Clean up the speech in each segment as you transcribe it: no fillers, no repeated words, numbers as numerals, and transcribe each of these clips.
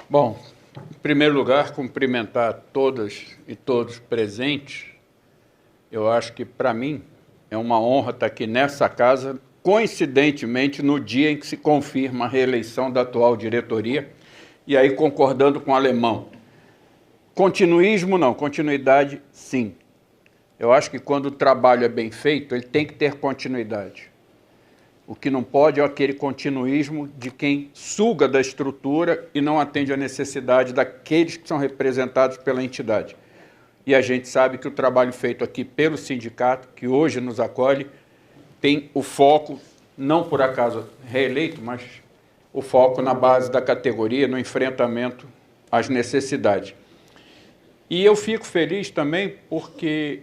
Bom, em primeiro lugar, cumprimentar todas e todos presentes. Eu acho que, para mim, é uma honra estar aqui nessa casa, coincidentemente, no dia em que se confirma a reeleição da atual diretoria, e aí concordando com o Alemão. Continuismo não, continuidade sim. Eu acho que quando o trabalho é bem feito, ele tem que ter continuidade. O que não pode é aquele continuismo de quem suga da estrutura e não atende à necessidade daqueles que são representados pela entidade. E a gente sabe que o trabalho feito aqui pelo sindicato, que hoje nos acolhe, tem o foco, não por acaso reeleito, mas o foco na base da categoria, no enfrentamento às necessidades. E eu fico feliz também porque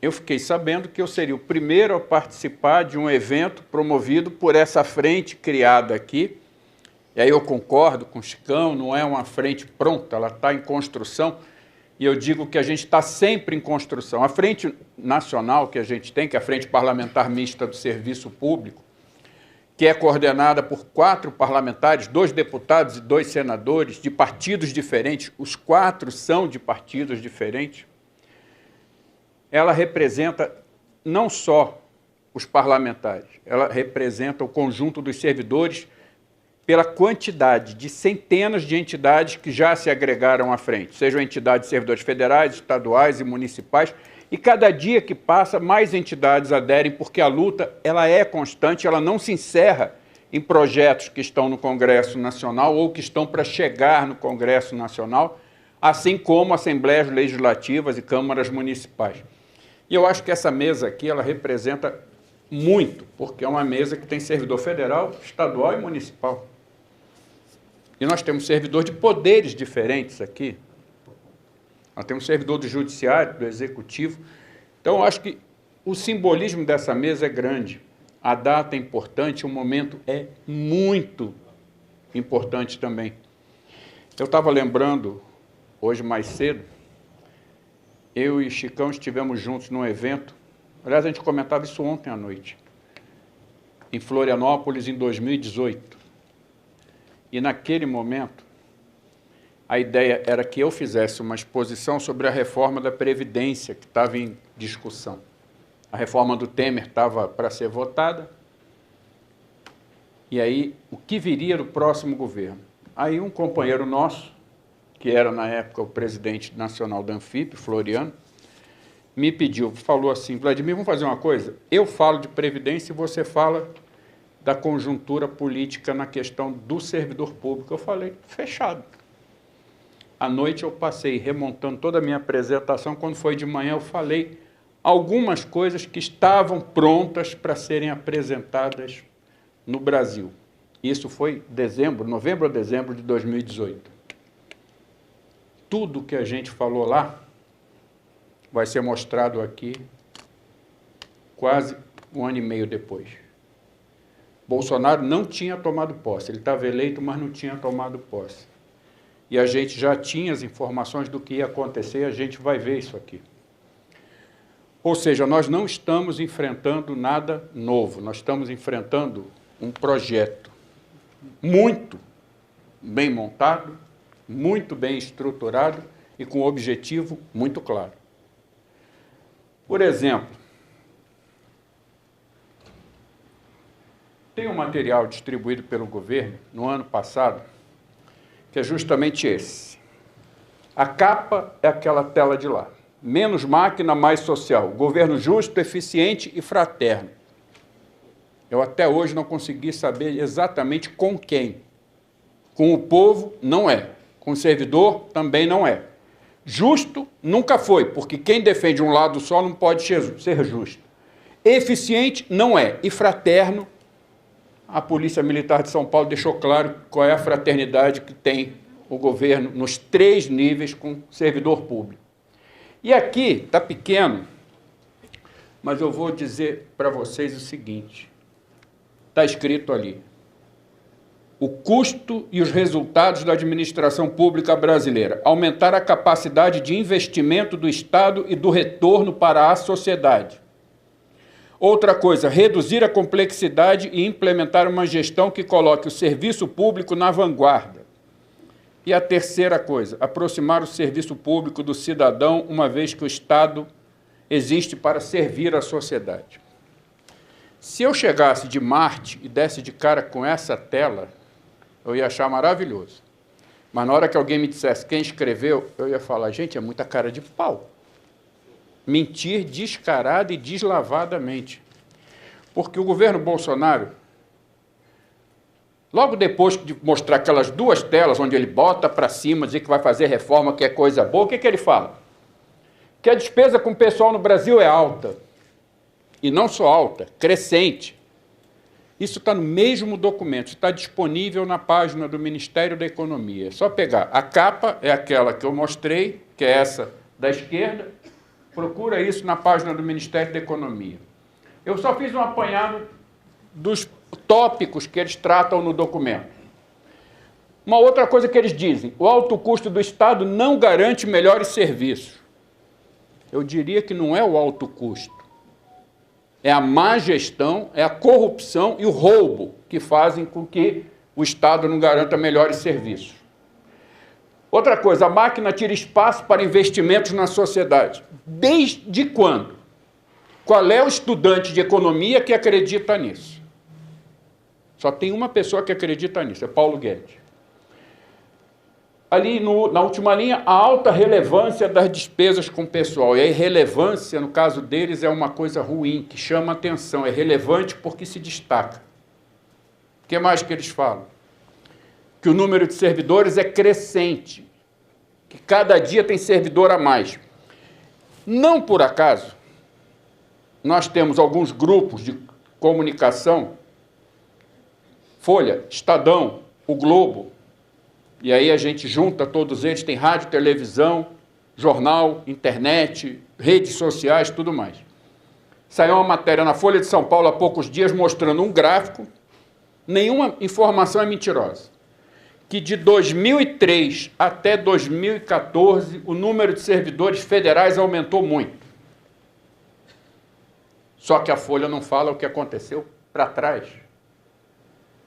eu fiquei sabendo que eu seria o primeiro a participar de um evento promovido por essa frente criada aqui. E aí eu concordo com o Chicão, não é uma frente pronta, ela está em construção. E eu digo que a gente está sempre em construção. A frente nacional que a gente tem, que é a Frente Parlamentar Mista do Serviço Público, que é coordenada por 4 parlamentares, 2 deputados e 2 senadores, de partidos diferentes, os 4 são de partidos diferentes, ela representa não só os parlamentares, ela representa o conjunto dos servidores pela quantidade de centenas de entidades que já se agregaram à frente, sejam entidades de servidores federais, estaduais e municipais, e cada dia que passa, mais entidades aderem, porque a luta ela é constante, ela não se encerra em projetos que estão no Congresso Nacional ou que estão para chegar no Congresso Nacional, assim como assembleias legislativas e câmaras municipais. E eu acho que essa mesa aqui, ela representa muito, porque é uma mesa que tem servidor federal, estadual e municipal. E nós temos servidor de poderes diferentes aqui. Nós temos servidor do judiciário, do executivo. Então, eu acho que o simbolismo dessa mesa é grande. A data é importante, o momento é muito importante também. Eu estava lembrando, hoje mais cedo, eu e Chicão estivemos juntos num evento, aliás, a gente comentava isso ontem à noite, em Florianópolis, em 2018. E naquele momento, a ideia era que eu fizesse uma exposição sobre a reforma da Previdência, que estava em discussão. A reforma do Temer estava para ser votada, e aí, o que viria do próximo governo? Aí um companheiro nosso, que era na época o presidente nacional da Anfip, Floriano, me pediu, falou assim: Vladimir, vamos fazer uma coisa? Eu falo de Previdência e você fala da conjuntura política na questão do servidor público. Eu falei, fechado. À noite eu passei remontando toda a minha apresentação, quando foi de manhã eu falei algumas coisas que estavam prontas para serem apresentadas no Brasil. Isso foi novembro ou dezembro de 2018. Tudo que a gente falou lá vai ser mostrado aqui quase 1 ano e meio depois. Bolsonaro não tinha tomado posse, ele estava eleito, mas não tinha tomado posse. E a gente já tinha as informações do que ia acontecer, a gente vai ver isso aqui. Ou seja, nós não estamos enfrentando nada novo, nós estamos enfrentando um projeto muito bem montado, muito bem estruturado e com um objetivo muito claro. Por exemplo, tem um material distribuído pelo governo no ano passado, que é justamente esse. A capa é aquela tela de lá. Menos máquina, mais social. Governo justo, eficiente e fraterno. Eu até hoje não consegui saber exatamente com quem. Com o povo, não é. Com o servidor, também não é. Justo, nunca foi, porque quem defende um lado só não pode ser justo. Eficiente, não é. E fraterno, a Polícia Militar de São Paulo deixou claro qual é a fraternidade que tem o governo nos 3 níveis com servidor público. E aqui, está pequeno, mas eu vou dizer para vocês o seguinte, está escrito ali: o custo e os resultados da administração pública brasileira, aumentar a capacidade de investimento do Estado e do retorno para a sociedade. Outra coisa, reduzir a complexidade e implementar uma gestão que coloque o serviço público na vanguarda. E a terceira coisa, aproximar o serviço público do cidadão, uma vez que o Estado existe para servir a sociedade. Se eu chegasse de Marte e desse de cara com essa tela, eu ia achar maravilhoso. Mas na hora que alguém me dissesse quem escreveu, eu ia falar, gente, é muita cara de pau. Mentir descarada e deslavadamente. Porque o governo Bolsonaro, logo depois de mostrar aquelas duas telas, onde ele bota para cima, dizer que vai fazer reforma, que é coisa boa, o que ele fala? Que a despesa com o pessoal no Brasil é alta. E não só alta, crescente. Isso está no mesmo documento, está disponível na página do Ministério da Economia. É só pegar. A capa é aquela que eu mostrei, que é essa da esquerda. Procura isso na página do Ministério da Economia. Eu só fiz um apanhado dos tópicos que eles tratam no documento. Uma outra coisa que eles dizem, o alto custo do Estado não garante melhores serviços. Eu diria que não é o alto custo. É a má gestão, é a corrupção e o roubo que fazem com que o Estado não garanta melhores serviços. Outra coisa, a máquina tira espaço para investimentos na sociedade. Desde quando? Qual é o estudante de economia que acredita nisso? Só tem uma pessoa que acredita nisso, é Paulo Guedes. Ali na última linha, a alta relevância das despesas com o pessoal. E a irrelevância, no caso deles, é uma coisa ruim, que chama atenção. É relevante porque se destaca. O que mais que eles falam? Que o número de servidores é crescente, que cada dia tem servidor a mais. Não por acaso, nós temos alguns grupos de comunicação, Folha, Estadão, o Globo, e aí a gente junta todos eles, tem rádio, televisão, jornal, internet, redes sociais, tudo mais. Saiu uma matéria na Folha de São Paulo há poucos dias mostrando um gráfico, nenhuma informação é mentirosa, que de 2003 até 2014 o número de servidores federais aumentou muito. Só que a Folha não fala o que aconteceu para trás.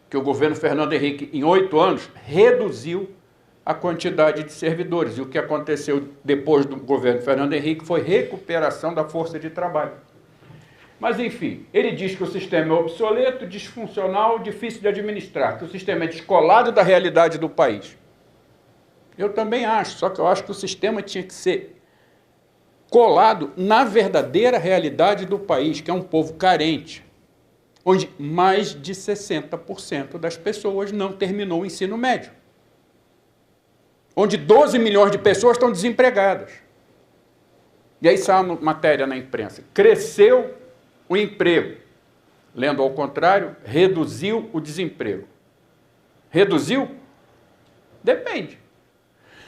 Que o governo Fernando Henrique, em 8 anos, reduziu a quantidade de servidores. E o que aconteceu depois do governo Fernando Henrique foi recuperação da força de trabalho. Mas, enfim, ele diz que o sistema é obsoleto, disfuncional, difícil de administrar, que o sistema é descolado da realidade do país. Eu também acho, só que eu acho que o sistema tinha que ser colado na verdadeira realidade do país, que é um povo carente, onde mais de 60% das pessoas não terminou o ensino médio. Onde 12 milhões de pessoas estão desempregadas. E aí sai uma matéria na imprensa. Cresceu o emprego. Lendo ao contrário, reduziu o desemprego. Reduziu? Depende.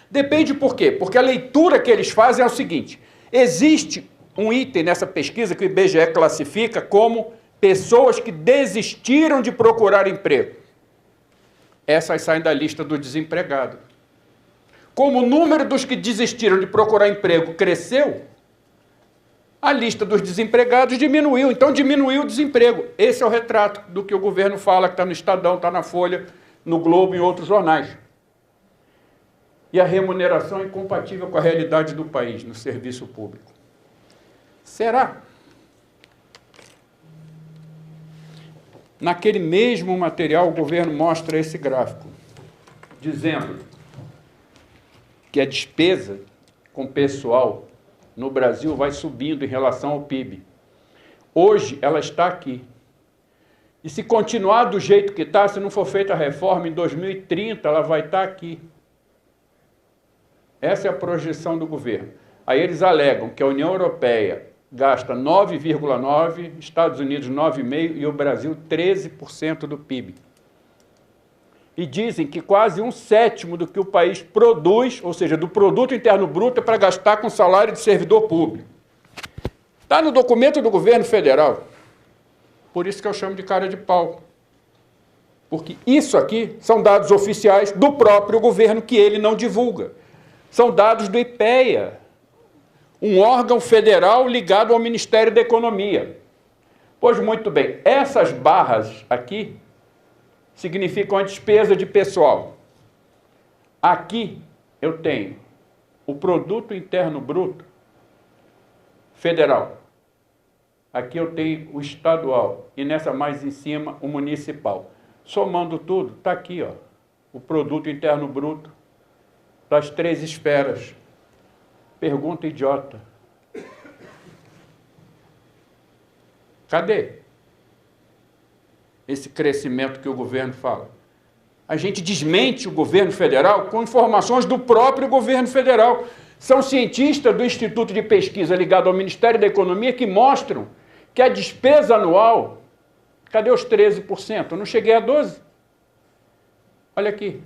Depende por quê? Porque a leitura que eles fazem é o seguinte. Existe um item nessa pesquisa que o IBGE classifica como pessoas que desistiram de procurar emprego. Essas saem da lista do desempregado. Como o número dos que desistiram de procurar emprego cresceu, a lista dos desempregados diminuiu. Então, diminuiu o desemprego. Esse é o retrato do que o governo fala, que está no Estadão, está na Folha, no Globo e em outros jornais. E a remuneração é incompatível com a realidade do país, no serviço público. Será? Naquele mesmo material, o governo mostra esse gráfico, dizendo que a despesa com pessoal no Brasil vai subindo em relação ao PIB. Hoje, ela está aqui. E se continuar do jeito que está, se não for feita a reforma, em 2030 ela vai estar aqui. Essa é a projeção do governo. Aí eles alegam que a União Europeia gasta 9,9%, Estados Unidos 9,5% e o Brasil 13% do PIB. E dizem que quase 1/7 do que o país produz, ou seja, do produto interno bruto, é para gastar com salário de servidor público. Está no documento do governo federal. Por isso que eu chamo de cara de pau. Porque isso aqui são dados oficiais do próprio governo que ele não divulga. São dados do IPEA, um órgão federal ligado ao Ministério da Economia. Pois muito bem, essas barras aqui significam a despesa de pessoal. Aqui eu tenho o Produto Interno Bruto federal. Aqui eu tenho o estadual e nessa mais em cima o municipal. Somando tudo, está aqui, ó, o Produto Interno Bruto das 3 esferas. Pergunta idiota. Cadê esse crescimento que o governo fala? A gente desmente o governo federal com informações do próprio governo federal. São cientistas do Instituto de Pesquisa ligado ao Ministério da Economia que mostram que a despesa anual, cadê os 13%? Eu não cheguei a 12%. Olha aqui.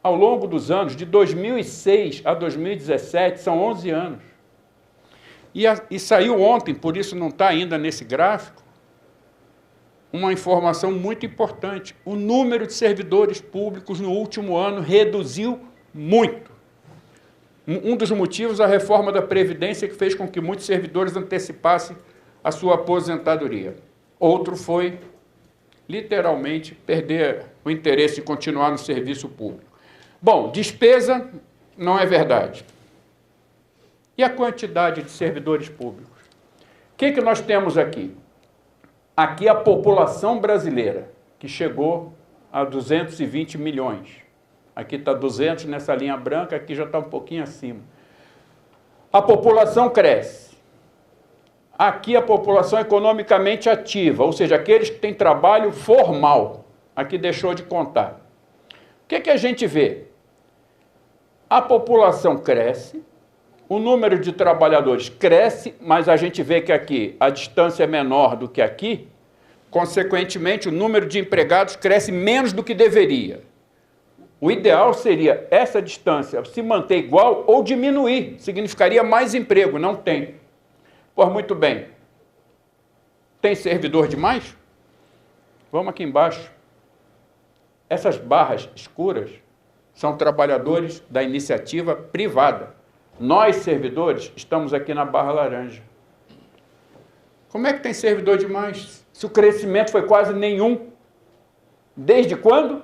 Ao longo dos anos, de 2006 a 2017, são 11 anos. E saiu ontem, por isso não está ainda nesse gráfico, uma informação muito importante. O número de servidores públicos no último ano reduziu muito. Um dos motivos, a reforma da Previdência, que fez com que muitos servidores antecipassem a sua aposentadoria. Outro foi, literalmente, perder o interesse de continuar no serviço público. Bom, despesa não é verdade. E a quantidade de servidores públicos? O que nós temos aqui? Aqui a população brasileira, que chegou a 220 milhões. Aqui está 200 nessa linha branca, aqui já está um pouquinho acima. A população cresce. Aqui a população economicamente ativa, ou seja, aqueles que têm trabalho formal. Aqui deixou de contar. O que a gente vê? A população cresce, o número de trabalhadores cresce, mas a gente vê que aqui a distância é menor do que aqui, consequentemente o número de empregados cresce menos do que deveria. O ideal seria essa distância se manter igual ou diminuir, significaria mais emprego, não tem. Pois muito bem, tem servidor demais? Vamos aqui embaixo. Essas barras escuras são trabalhadores da iniciativa privada. Nós, servidores, estamos aqui na barra laranja. Como é que tem servidor demais? Se o crescimento foi quase nenhum. Desde quando?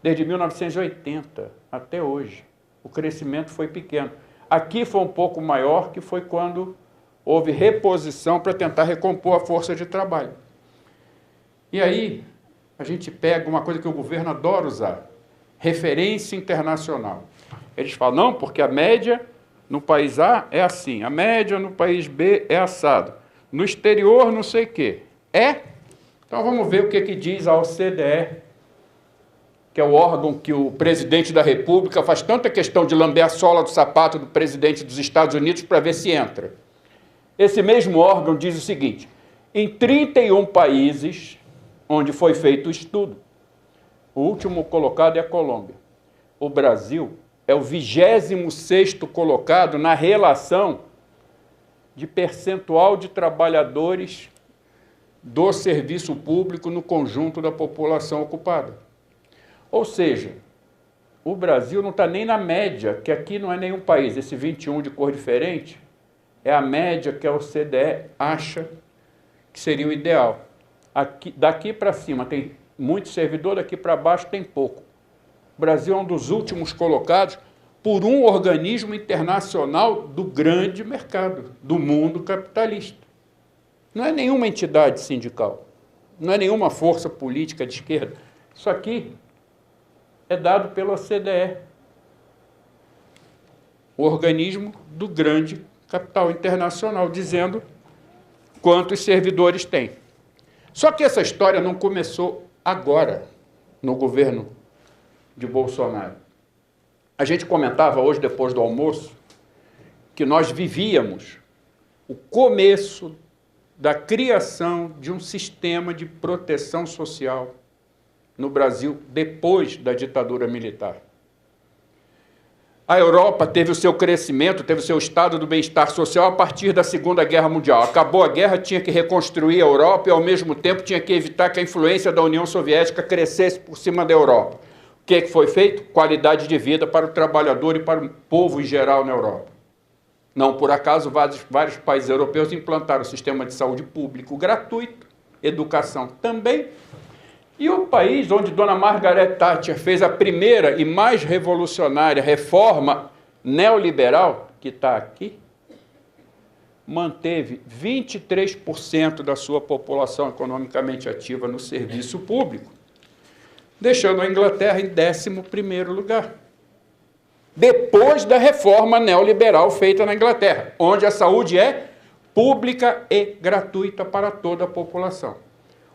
Desde 1980 até hoje. O crescimento foi pequeno. Aqui foi um pouco maior, que foi quando houve reposição para tentar recompor a força de trabalho. E aí, a gente pega uma coisa que o governo adora usar, referência internacional. Eles falam, não, porque a média no país A é assim, a média no país B é assado, no exterior não sei o quê. É? Então vamos ver o que diz a OCDE, que é o órgão que o presidente da República faz tanta questão de lamber a sola do sapato do presidente dos Estados Unidos para ver se entra. Esse mesmo órgão diz o seguinte, em 31 países onde foi feito o estudo, o último colocado é a Colômbia. O Brasil é o 26º colocado na relação de percentual de trabalhadores do serviço público no conjunto da população ocupada. Ou seja, o Brasil não está nem na média, que aqui não é nenhum país, esse 21 de cor diferente, é a média que a OCDE acha que seria o ideal. Aqui, daqui para cima tem muito servidor, daqui para baixo tem pouco. O Brasil é um dos últimos colocados por um organismo internacional do grande mercado, do mundo capitalista. Não é nenhuma entidade sindical, não é nenhuma força política de esquerda. Isso aqui é dado pela OCDE, o organismo do grande capital internacional, dizendo quantos servidores tem. Só que essa história não começou agora, no governo de Bolsonaro. A gente comentava hoje, depois do almoço, que nós vivíamos o começo da criação de um sistema de proteção social no Brasil depois da ditadura militar. A Europa teve o seu crescimento, teve o seu estado do bem-estar social a partir da Segunda Guerra Mundial. Acabou a guerra, tinha que reconstruir a Europa e, ao mesmo tempo, tinha que evitar que a influência da União Soviética crescesse por cima da Europa. O que foi feito? Qualidade de vida para o trabalhador e para o povo em geral na Europa. Não por acaso, vários países europeus implantaram o sistema de saúde público gratuito, educação também, E o país onde Dona Margaret Thatcher fez a primeira e mais revolucionária reforma neoliberal, que está aqui, manteve 23% da sua população economicamente ativa no serviço público, deixando a Inglaterra em 11º lugar. Depois da reforma neoliberal feita na Inglaterra, onde a saúde é pública e gratuita para toda a população.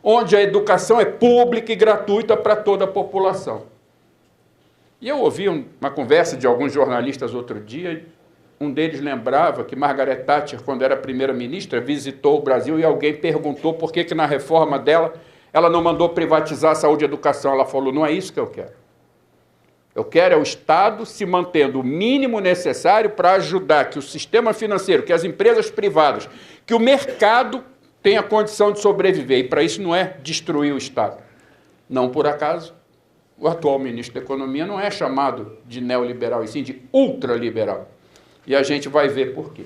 Onde a educação é pública e gratuita para toda a população. E eu ouvi uma conversa de alguns jornalistas outro dia, um deles lembrava que Margaret Thatcher, quando era primeira-ministra, visitou o Brasil e alguém perguntou por que na reforma dela ela não mandou privatizar a saúde e a educação. Ela falou, não é isso que eu quero. Eu quero é o Estado se mantendo o mínimo necessário para ajudar que o sistema financeiro, que as empresas privadas, que o mercado tenha condição de sobreviver. E para isso não é destruir o Estado. Não por acaso, o atual ministro da Economia não é chamado de neoliberal, e sim de ultraliberal. E a gente vai ver por quê.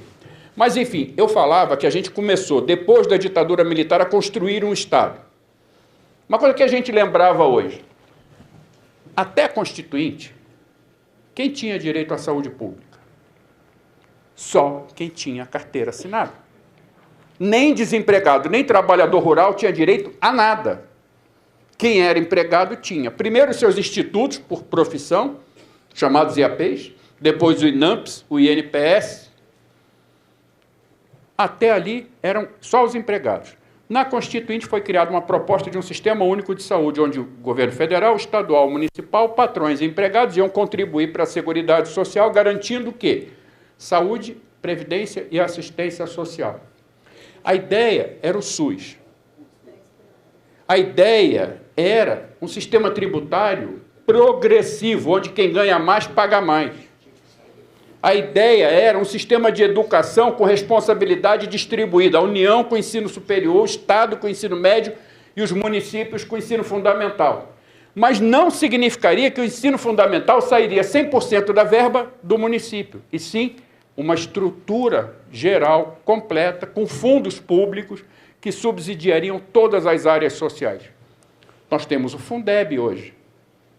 Mas, enfim, eu falava que a gente começou, depois da ditadura militar, a construir um Estado. Uma coisa que a gente lembrava hoje. Até a Constituinte, quem tinha direito à saúde pública? Só quem tinha carteira assinada. Nem desempregado, nem trabalhador rural tinha direito a nada. Quem era empregado tinha. Primeiro os seus institutos, por profissão, chamados IAPs, depois o INAMPS, o INPS. Até ali eram só os empregados. Na Constituinte foi criada uma proposta de um sistema único de saúde, onde o governo federal, estadual, municipal, patrões e empregados iam contribuir para a Seguridade Social, garantindo o quê? Saúde, previdência e assistência social. A ideia era o SUS. A ideia era um sistema tributário progressivo, onde quem ganha mais paga mais. A ideia era um sistema de educação com responsabilidade distribuída, a União com o ensino superior, o Estado com o ensino médio e os municípios com o ensino fundamental. Mas não significaria que o ensino fundamental sairia 100% da verba do município, e sim uma estrutura geral, completa, com fundos públicos que subsidiariam todas as áreas sociais. Nós temos o Fundeb hoje,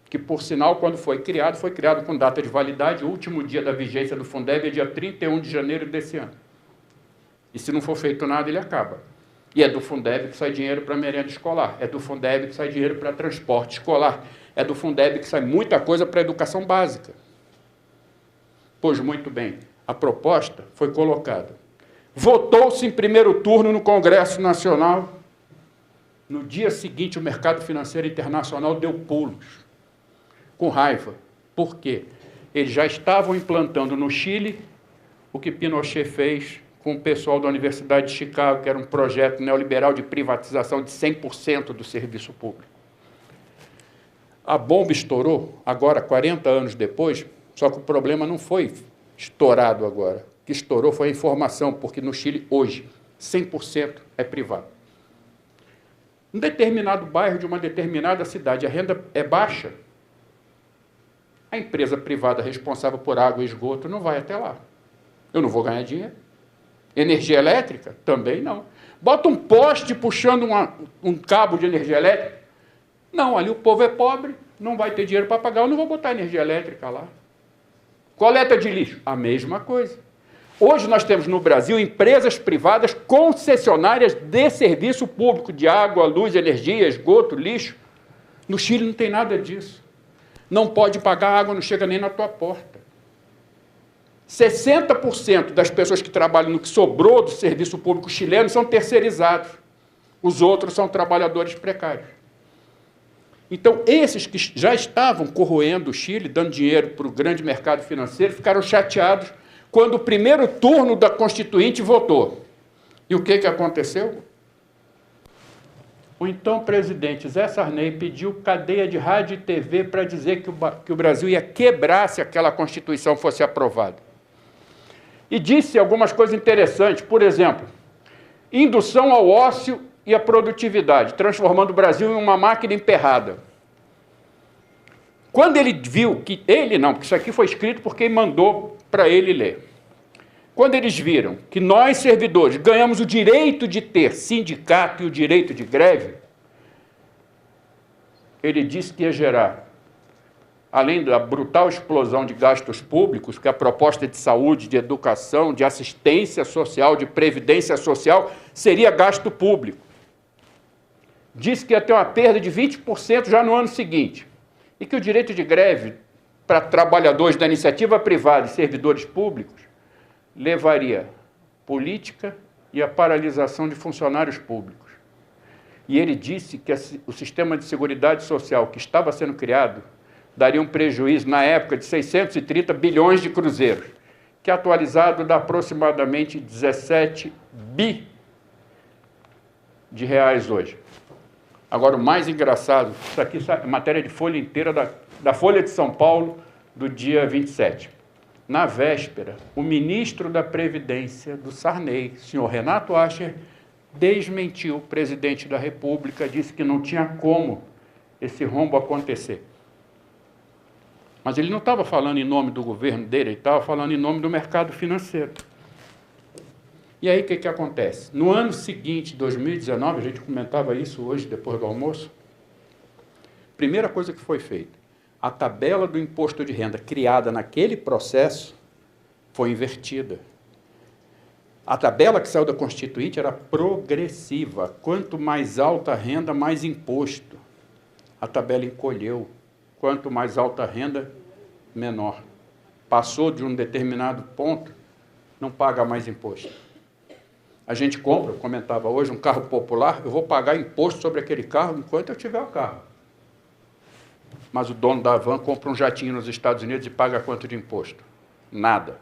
que, por sinal, quando foi criado com data de validade, o último dia da vigência do Fundeb é dia 31 de janeiro desse ano. E se não for feito nada, ele acaba. E é do Fundeb que sai dinheiro para merenda escolar, é do Fundeb que sai dinheiro para transporte escolar, é do Fundeb que sai muita coisa para a educação básica. Pois, muito bem, a proposta foi colocada. Votou-se em primeiro turno no Congresso Nacional. No dia seguinte, o mercado financeiro internacional deu pulos. Com raiva. Por quê? Eles já estavam implantando no Chile o que Pinochet fez com o pessoal da Universidade de Chicago, que era um projeto neoliberal de privatização de 100% do serviço público. A bomba estourou, agora, 40 anos depois, só que o problema não foi estourado agora. O que estourou foi a informação, porque no Chile, hoje, 100% é privado. Um determinado bairro de uma determinada cidade, a renda é baixa, a empresa privada responsável por água e esgoto não vai até lá. Eu não vou ganhar dinheiro. Energia elétrica? Também não. Bota um poste puxando um cabo de energia elétrica? Não, ali o povo é pobre, não vai ter dinheiro para pagar, eu não vou botar energia elétrica lá. Coleta de lixo? A mesma coisa. Hoje nós temos no Brasil empresas privadas concessionárias de serviço público, de água, luz, energia, esgoto, lixo. No Chile não tem nada disso. Não pode pagar, a água não chega nem na tua porta. 60% das pessoas que trabalham no que sobrou do serviço público chileno são terceirizados. Os outros são trabalhadores precários. Então, esses que já estavam corroendo o Chile, dando dinheiro para o grande mercado financeiro, ficaram chateados quando o primeiro turno da Constituinte votou. E o que aconteceu? O então presidente Zé Sarney pediu cadeia de rádio e TV para dizer que o Brasil ia quebrar se aquela Constituição fosse aprovada. E disse algumas coisas interessantes, por exemplo, indução ao ócio e à produtividade, transformando o Brasil em uma máquina emperrada. Quando ele viu que... Ele não, porque isso aqui foi escrito por quem mandou para ele ler. Quando eles viram que nós, servidores, ganhamos o direito de ter sindicato e o direito de greve, ele disse que ia gerar, além da brutal explosão de gastos públicos, que a proposta de saúde, de educação, de assistência social, de previdência social, seria gasto público. Disse que ia ter uma perda de 20% já no ano seguinte, e que o direito de greve para trabalhadores da iniciativa privada e servidores públicos levaria política e a paralisação de funcionários públicos. E ele disse que o sistema de seguridade social que estava sendo criado daria um prejuízo, na época, de 630 bilhões de cruzeiros, que atualizado dá aproximadamente 17 bi de reais hoje. Agora, o mais engraçado, isso aqui é matéria de folha inteira da Folha de São Paulo, do dia 27. Na véspera, o ministro da Previdência do Sarney, senhor Renato Acher, desmentiu o presidente da República, disse que não tinha como esse rombo acontecer. Mas ele não estava falando em nome do governo dele, ele estava falando em nome do mercado financeiro. E aí o que acontece? No ano seguinte, 2019, a gente comentava isso hoje, depois do almoço, primeira coisa que foi feita, a tabela do imposto de renda criada naquele processo foi invertida. A tabela que saiu da Constituinte era progressiva. Quanto mais alta a renda, mais imposto. A tabela encolheu. Quanto mais alta a renda, menor. Passou de um determinado ponto, não paga mais imposto. A gente compra, eu comentava hoje, um carro popular, eu vou pagar imposto sobre aquele carro enquanto eu tiver o carro. Mas o dono da van compra um jatinho nos Estados Unidos e paga quanto de imposto? Nada.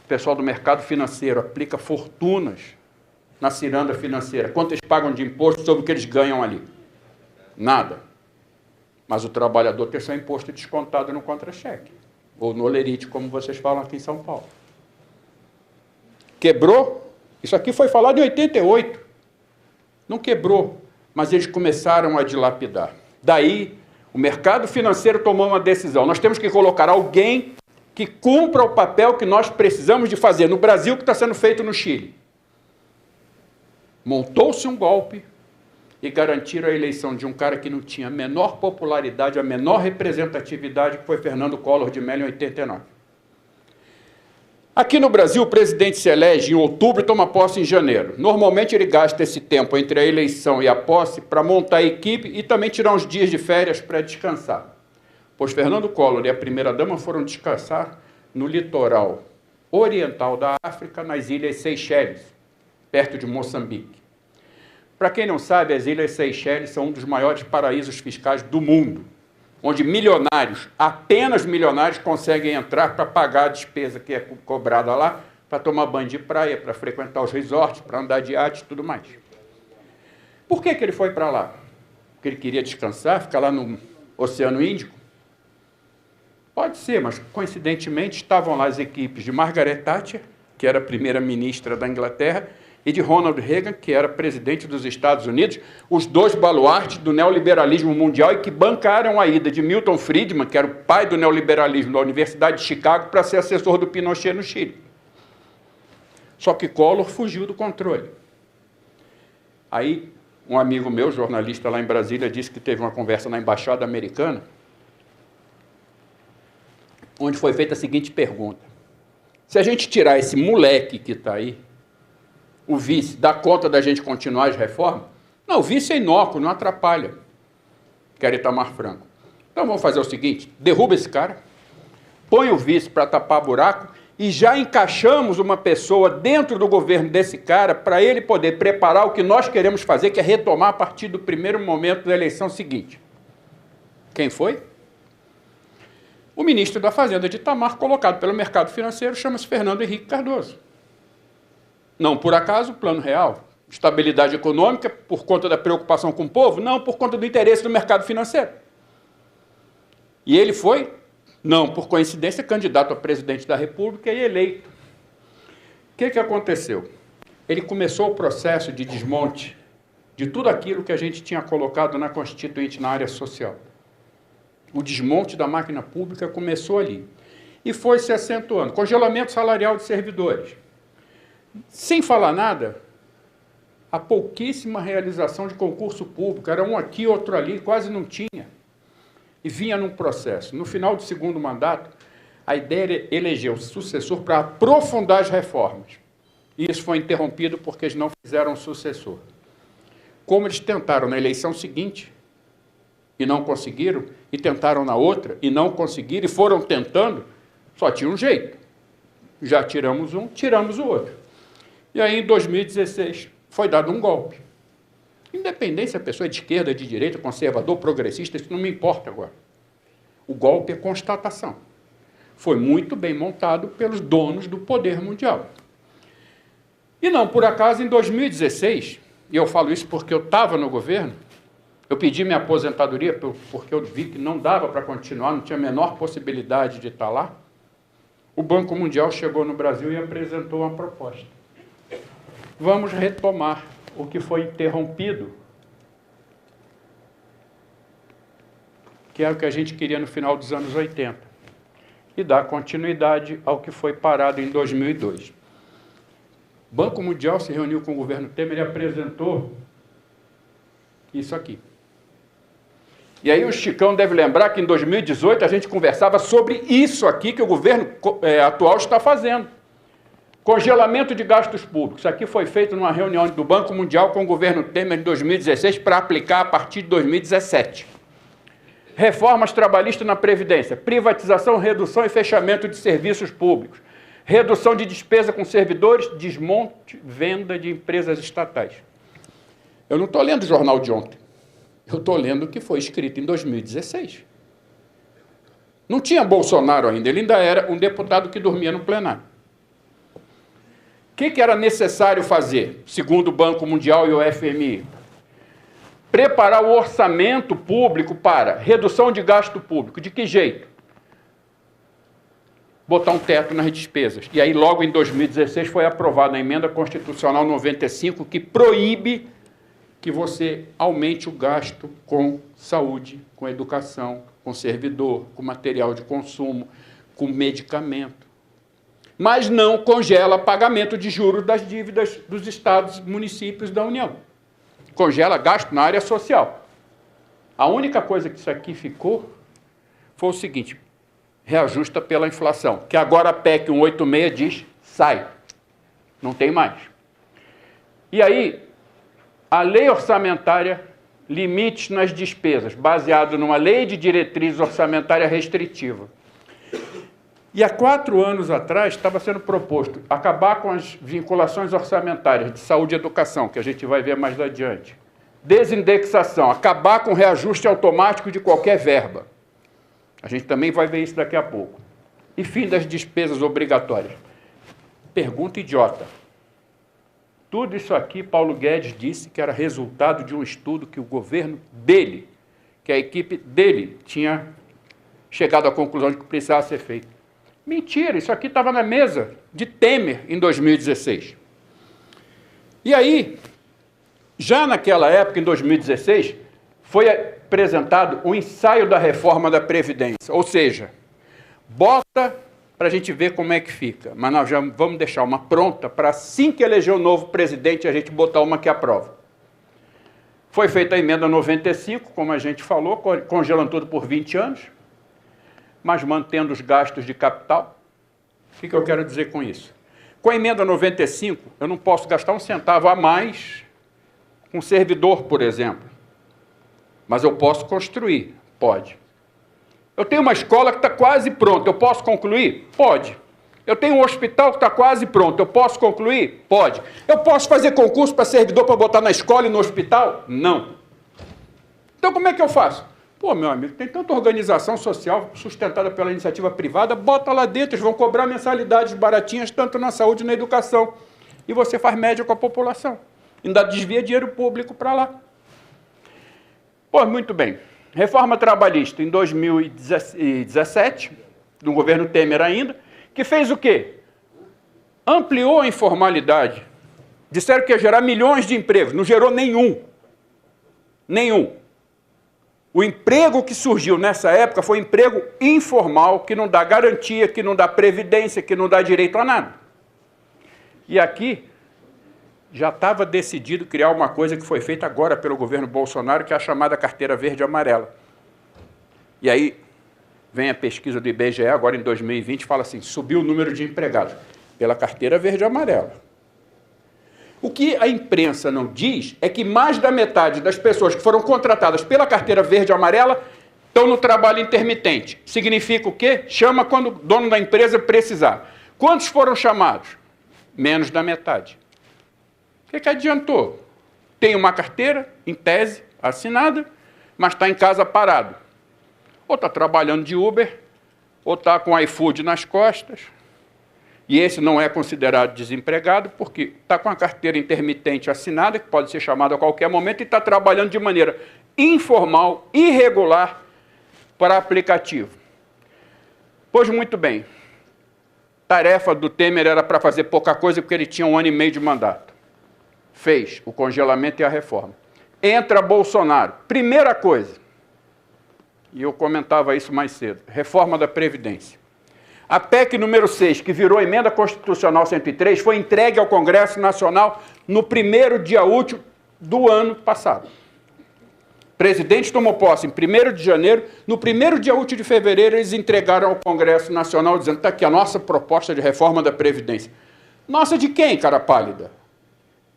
O pessoal do mercado financeiro aplica fortunas na ciranda financeira. Quanto eles pagam de imposto sobre o que eles ganham ali? Nada. Mas o trabalhador tem seu imposto descontado no contra-cheque, ou no olerite, como vocês falam aqui em São Paulo. Quebrou? Isso aqui foi falado em 88. Não quebrou, mas eles começaram a dilapidar. Daí, o mercado financeiro tomou uma decisão. Nós temos que colocar alguém que cumpra o papel que nós precisamos de fazer no Brasil, que está sendo feito no Chile. Montou-se um golpe e garantiram a eleição de um cara que não tinha a menor popularidade, a menor representatividade, que foi Fernando Collor de Mello em 89. Aqui no Brasil, o presidente se elege em outubro e toma posse em janeiro. Normalmente ele gasta esse tempo entre a eleição e a posse para montar a equipe e também tirar uns dias de férias para descansar. Pois Fernando Collor e a primeira-dama foram descansar no litoral oriental da África, nas Ilhas Seychelles, perto de Moçambique. Para quem não sabe, as Ilhas Seychelles são um dos maiores paraísos fiscais do mundo, onde milionários, apenas milionários, conseguem entrar para pagar a despesa que é cobrada lá, para tomar banho de praia, para frequentar os resorts, para andar de iate e tudo mais. Por que ele foi para lá? Porque ele queria descansar, ficar lá no Oceano Índico? Pode ser, mas coincidentemente estavam lá as equipes de Margaret Thatcher, que era a primeira-ministra da Inglaterra, e de Ronald Reagan, que era presidente dos Estados Unidos, os dois baluartes do neoliberalismo mundial e que bancaram a ida de Milton Friedman, que era o pai do neoliberalismo da Universidade de Chicago, para ser assessor do Pinochet no Chile. Só que Collor fugiu do controle. Aí, um amigo meu, jornalista lá em Brasília, disse que teve uma conversa na Embaixada Americana, onde foi feita a seguinte pergunta: se a gente tirar esse moleque que está aí, o vice, dá conta da gente continuar as reformas? Não, o vice é inócuo, não atrapalha. Que era Itamar Franco. Então vamos fazer o seguinte: derruba esse cara, põe o vice para tapar buraco e já encaixamos uma pessoa dentro do governo desse cara para ele poder preparar o que nós queremos fazer, que é retomar a partir do primeiro momento da eleição seguinte. Quem foi? O ministro da Fazenda de Itamar, colocado pelo mercado financeiro, chama-se Fernando Henrique Cardoso. Não por acaso o Plano Real. Estabilidade econômica por conta da preocupação com o povo? Não, por conta do interesse do mercado financeiro. E ele foi, não por coincidência, candidato a presidente da República e eleito. O que aconteceu? Ele começou o processo de desmonte de tudo aquilo que a gente tinha colocado na Constituinte na área social. O desmonte da máquina pública começou ali. E foi se acentuando. Congelamento salarial de servidores. Sem falar nada, a pouquíssima realização de concurso público, era um aqui, outro ali, quase não tinha. E vinha num processo. No final do segundo mandato, a ideia era eleger o sucessor para aprofundar as reformas. E isso foi interrompido porque eles não fizeram o sucessor. Como eles tentaram na eleição seguinte e não conseguiram, e tentaram na outra e não conseguiram, e foram tentando, só tinha um jeito. Já tiramos um, tiramos o outro. E aí, em 2016, foi dado um golpe. Independente se a pessoa é de esquerda, de direita, conservador, progressista, isso não me importa agora. O golpe é constatação. Foi muito bem montado pelos donos do poder mundial. E não por acaso, em 2016, e eu falo isso porque eu estava no governo, eu pedi minha aposentadoria porque eu vi que não dava para continuar, não tinha a menor possibilidade de estar lá. O Banco Mundial chegou no Brasil e apresentou uma proposta. Vamos retomar o que foi interrompido, que é o que a gente queria no final dos anos 80, e dar continuidade ao que foi parado em 2002. O Banco Mundial se reuniu com o governo Temer e apresentou isso aqui. E aí o Chicão deve lembrar que em 2018 a gente conversava sobre isso aqui que o governo atual está fazendo. Congelamento de gastos públicos. Isso aqui foi feito numa reunião do Banco Mundial com o governo Temer em 2016 para aplicar a partir de 2017. Reformas trabalhistas na Previdência, privatização, redução e fechamento de serviços públicos, redução de despesa com servidores, desmonte, venda de empresas estatais. Eu não estou lendo o jornal de ontem. Eu estou lendo o que foi escrito em 2016. Não tinha Bolsonaro ainda, ele ainda era um deputado que dormia no plenário. O que era necessário fazer, segundo o Banco Mundial e o FMI? Preparar o orçamento público para redução de gasto público. De que jeito? Botar um teto nas despesas. E aí, logo em 2016, foi aprovada a Emenda Constitucional 95, que proíbe que você aumente o gasto com saúde, com educação, com servidor, com material de consumo, com medicamento. Mas não congela pagamento de juros das dívidas dos estados e municípios da União. Congela gasto na área social. A única coisa que isso aqui ficou foi o seguinte: reajusta pela inflação, que agora a PEC 186 diz, sai. Não tem mais. E aí, a lei orçamentária, limites nas despesas, baseado numa lei de diretriz orçamentária restritiva. E há 4 anos atrás estava sendo proposto acabar com as vinculações orçamentárias de saúde e educação, que a gente vai ver mais adiante. Desindexação, acabar com o reajuste automático de qualquer verba. A gente também vai ver isso daqui a pouco. E fim das despesas obrigatórias. Pergunta idiota. Tudo isso aqui, Paulo Guedes disse que era resultado de um estudo que o governo dele, que a equipe dele tinha chegado à conclusão de que precisava ser feito. Mentira, isso aqui estava na mesa de Temer em 2016. E aí, já naquela época, em 2016, foi apresentado um ensaio da reforma da Previdência, ou seja, bota para a gente ver como é que fica, mas nós já vamos deixar uma pronta para assim que eleger o novo presidente a gente botar uma que aprova. Foi feita a emenda 95, como a gente falou, congelando tudo por 20 anos, mas mantendo os gastos de capital. O que eu quero dizer com isso? Com a emenda 95, eu não posso gastar um centavo a mais com servidor, por exemplo, mas eu posso construir, pode. Eu tenho uma escola que está quase pronta, eu posso concluir? Pode. Eu tenho um hospital que está quase pronto, eu posso concluir? Pode. Eu posso fazer concurso para servidor para botar na escola e no hospital? Não. Então como é que eu faço? Pô, meu amigo, tem tanta organização social sustentada pela iniciativa privada, bota lá dentro, eles vão cobrar mensalidades baratinhas, tanto na saúde e na educação. E você faz média com a população. Ainda desvia dinheiro público para lá. Pô, muito bem. Reforma trabalhista em 2017, do governo Temer ainda, que fez o quê? Ampliou a informalidade. Disseram que ia gerar milhões de empregos, não gerou nenhum. Nenhum. O emprego que surgiu nessa época foi emprego informal, que não dá garantia, que não dá previdência, que não dá direito a nada. E aqui, já estava decidido criar uma coisa que foi feita agora pelo governo Bolsonaro, que é a chamada carteira verde e amarela. E aí vem a pesquisa do IBGE, agora em 2020, fala assim, subiu o número de empregados pela carteira verde e amarela. O que a imprensa não diz é que mais da metade das pessoas que foram contratadas pela carteira verde e amarela estão no trabalho intermitente. Significa o quê? Chama quando o dono da empresa precisar. Quantos foram chamados? Menos da metade. O que adiantou? Tem uma carteira, em tese, assinada, mas está em casa parado. Ou está trabalhando de Uber, ou está com iFood nas costas, e esse não é considerado desempregado, porque está com a carteira intermitente assinada, que pode ser chamada a qualquer momento, e está trabalhando de maneira informal, irregular, para aplicativo. Pois muito bem, tarefa do Temer era para fazer pouca coisa, porque ele tinha 1 ano e meio de mandato. Fez o congelamento e a reforma. Entra Bolsonaro. Primeira coisa, e eu comentava isso mais cedo, reforma da Previdência. A PEC número 6, que virou Emenda Constitucional 103, foi entregue ao Congresso Nacional no primeiro dia útil do ano passado. O presidente tomou posse em 1º de janeiro, no primeiro dia útil de fevereiro, eles entregaram ao Congresso Nacional, dizendo, está aqui a nossa proposta de reforma da Previdência. Nossa, de quem, cara pálida?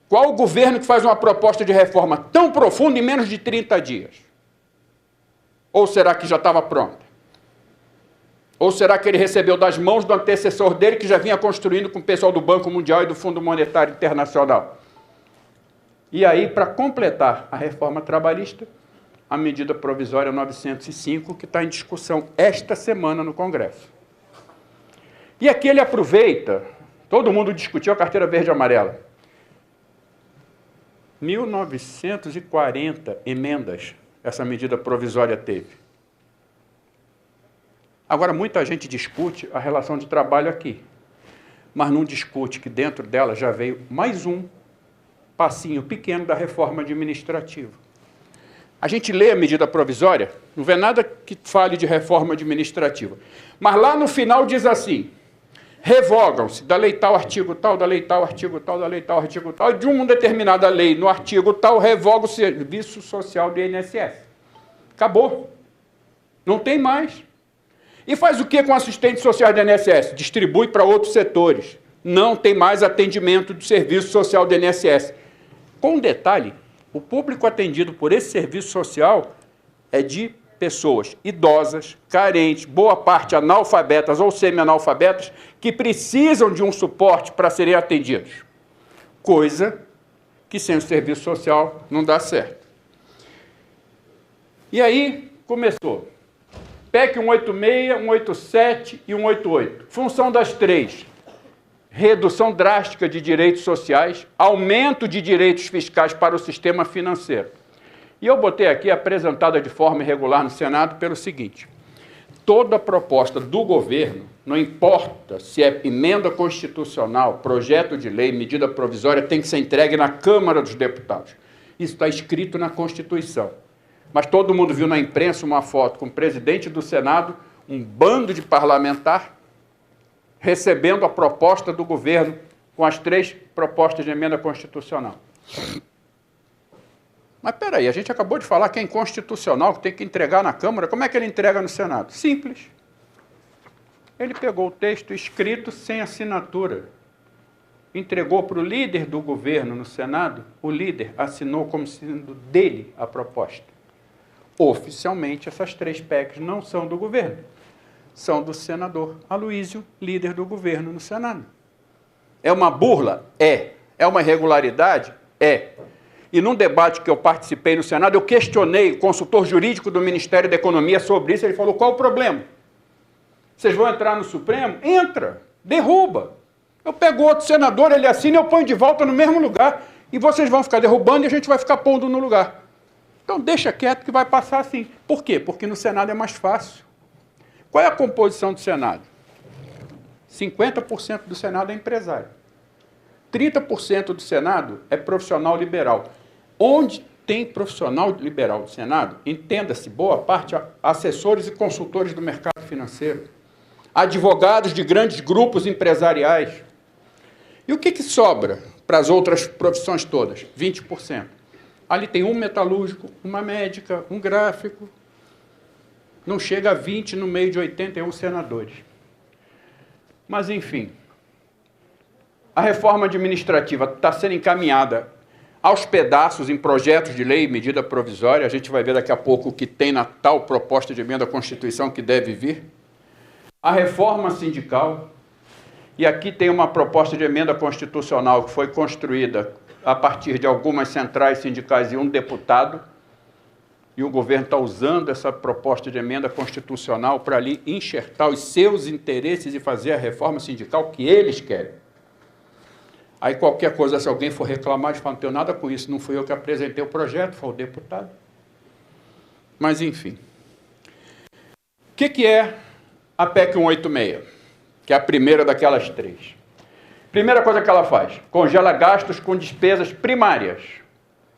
Qual o governo que faz uma proposta de reforma tão profunda em menos de 30 dias? Ou será que já estava pronta? Ou será que ele recebeu das mãos do antecessor dele, que já vinha construindo com o pessoal do Banco Mundial e do Fundo Monetário Internacional? E aí, para completar a reforma trabalhista, a medida provisória 905, que está em discussão esta semana no Congresso. E aqui ele aproveita, todo mundo discutiu a carteira verde e amarela. 1940 emendas essa medida provisória teve. Agora, muita gente discute a relação de trabalho aqui, mas não discute que dentro dela já veio mais um passinho pequeno da reforma administrativa. A gente lê a medida provisória, não vê nada que fale de reforma administrativa, mas lá no final diz assim, revogam-se da lei tal, artigo tal, da lei tal, artigo tal, da lei tal, artigo tal, e de uma determinada lei no artigo tal, revoga o serviço social do INSS. Acabou. Não tem mais. E faz o que com assistente social do INSS? Distribui para outros setores. Não tem mais atendimento do serviço social do INSS. Com um detalhe, o público atendido por esse serviço social é de pessoas idosas, carentes, boa parte analfabetas ou semi-analfabetas, que precisam de um suporte para serem atendidos. Coisa que sem o serviço social não dá certo. E aí começou. PEC 186, 187 e 188. Função das três: redução drástica de direitos sociais, aumento de direitos fiscais para o sistema financeiro. E eu botei aqui, apresentada de forma irregular no Senado, pelo seguinte: toda proposta do governo, não importa se é emenda constitucional, projeto de lei, medida provisória, tem que ser entregue na Câmara dos Deputados. Isso está escrito na Constituição. Mas todo mundo viu na imprensa uma foto com o presidente do Senado, um bando de parlamentar, recebendo a proposta do governo com as 3 propostas de emenda constitucional. Mas espera aí, a gente acabou de falar que é inconstitucional, que tem que entregar na Câmara. Como é que ele entrega no Senado? Simples. Ele pegou o texto escrito sem assinatura, entregou para o líder do governo no Senado, o líder assinou como sendo dele a proposta. Oficialmente, essas 3 PECs não são do governo, são do senador Aloysio, líder do governo no Senado. É uma burla? É. É uma irregularidade? É. E num debate que eu participei no Senado, eu questionei o consultor jurídico do Ministério da Economia sobre isso, ele falou, qual o problema? Vocês vão entrar no Supremo? Entra, derruba. Eu pego outro senador, ele assina e eu ponho de volta no mesmo lugar, e vocês vão ficar derrubando e a gente vai ficar pondo no lugar. Então, deixa quieto que vai passar assim. Por quê? Porque no Senado é mais fácil. Qual é a composição do Senado? 50% do Senado é empresário. 30% do Senado é profissional liberal. Onde tem profissional liberal do Senado, entenda-se, boa parte, assessores e consultores do mercado financeiro, advogados de grandes grupos empresariais. E o que sobra para as outras profissões todas? 20%. Ali tem um metalúrgico, uma médica, um gráfico. Não chega a 20 no meio de 81 senadores. Mas, enfim, a reforma administrativa está sendo encaminhada aos pedaços em projetos de lei e medida provisória. A gente vai ver daqui a pouco o que tem na tal proposta de emenda à Constituição que deve vir. A reforma sindical. E aqui tem uma proposta de emenda constitucional que foi construída a partir de algumas centrais sindicais e um deputado. E o governo está usando essa proposta de emenda constitucional para ali enxertar os seus interesses e fazer a reforma sindical que eles querem. Aí qualquer coisa, se alguém for reclamar, de falar, não tenho nada com isso, não fui eu que apresentei o projeto, foi o deputado. Mas, enfim. O que é a PEC 186? Que é a primeira daquelas três. Primeira coisa que ela faz, congela gastos com despesas primárias,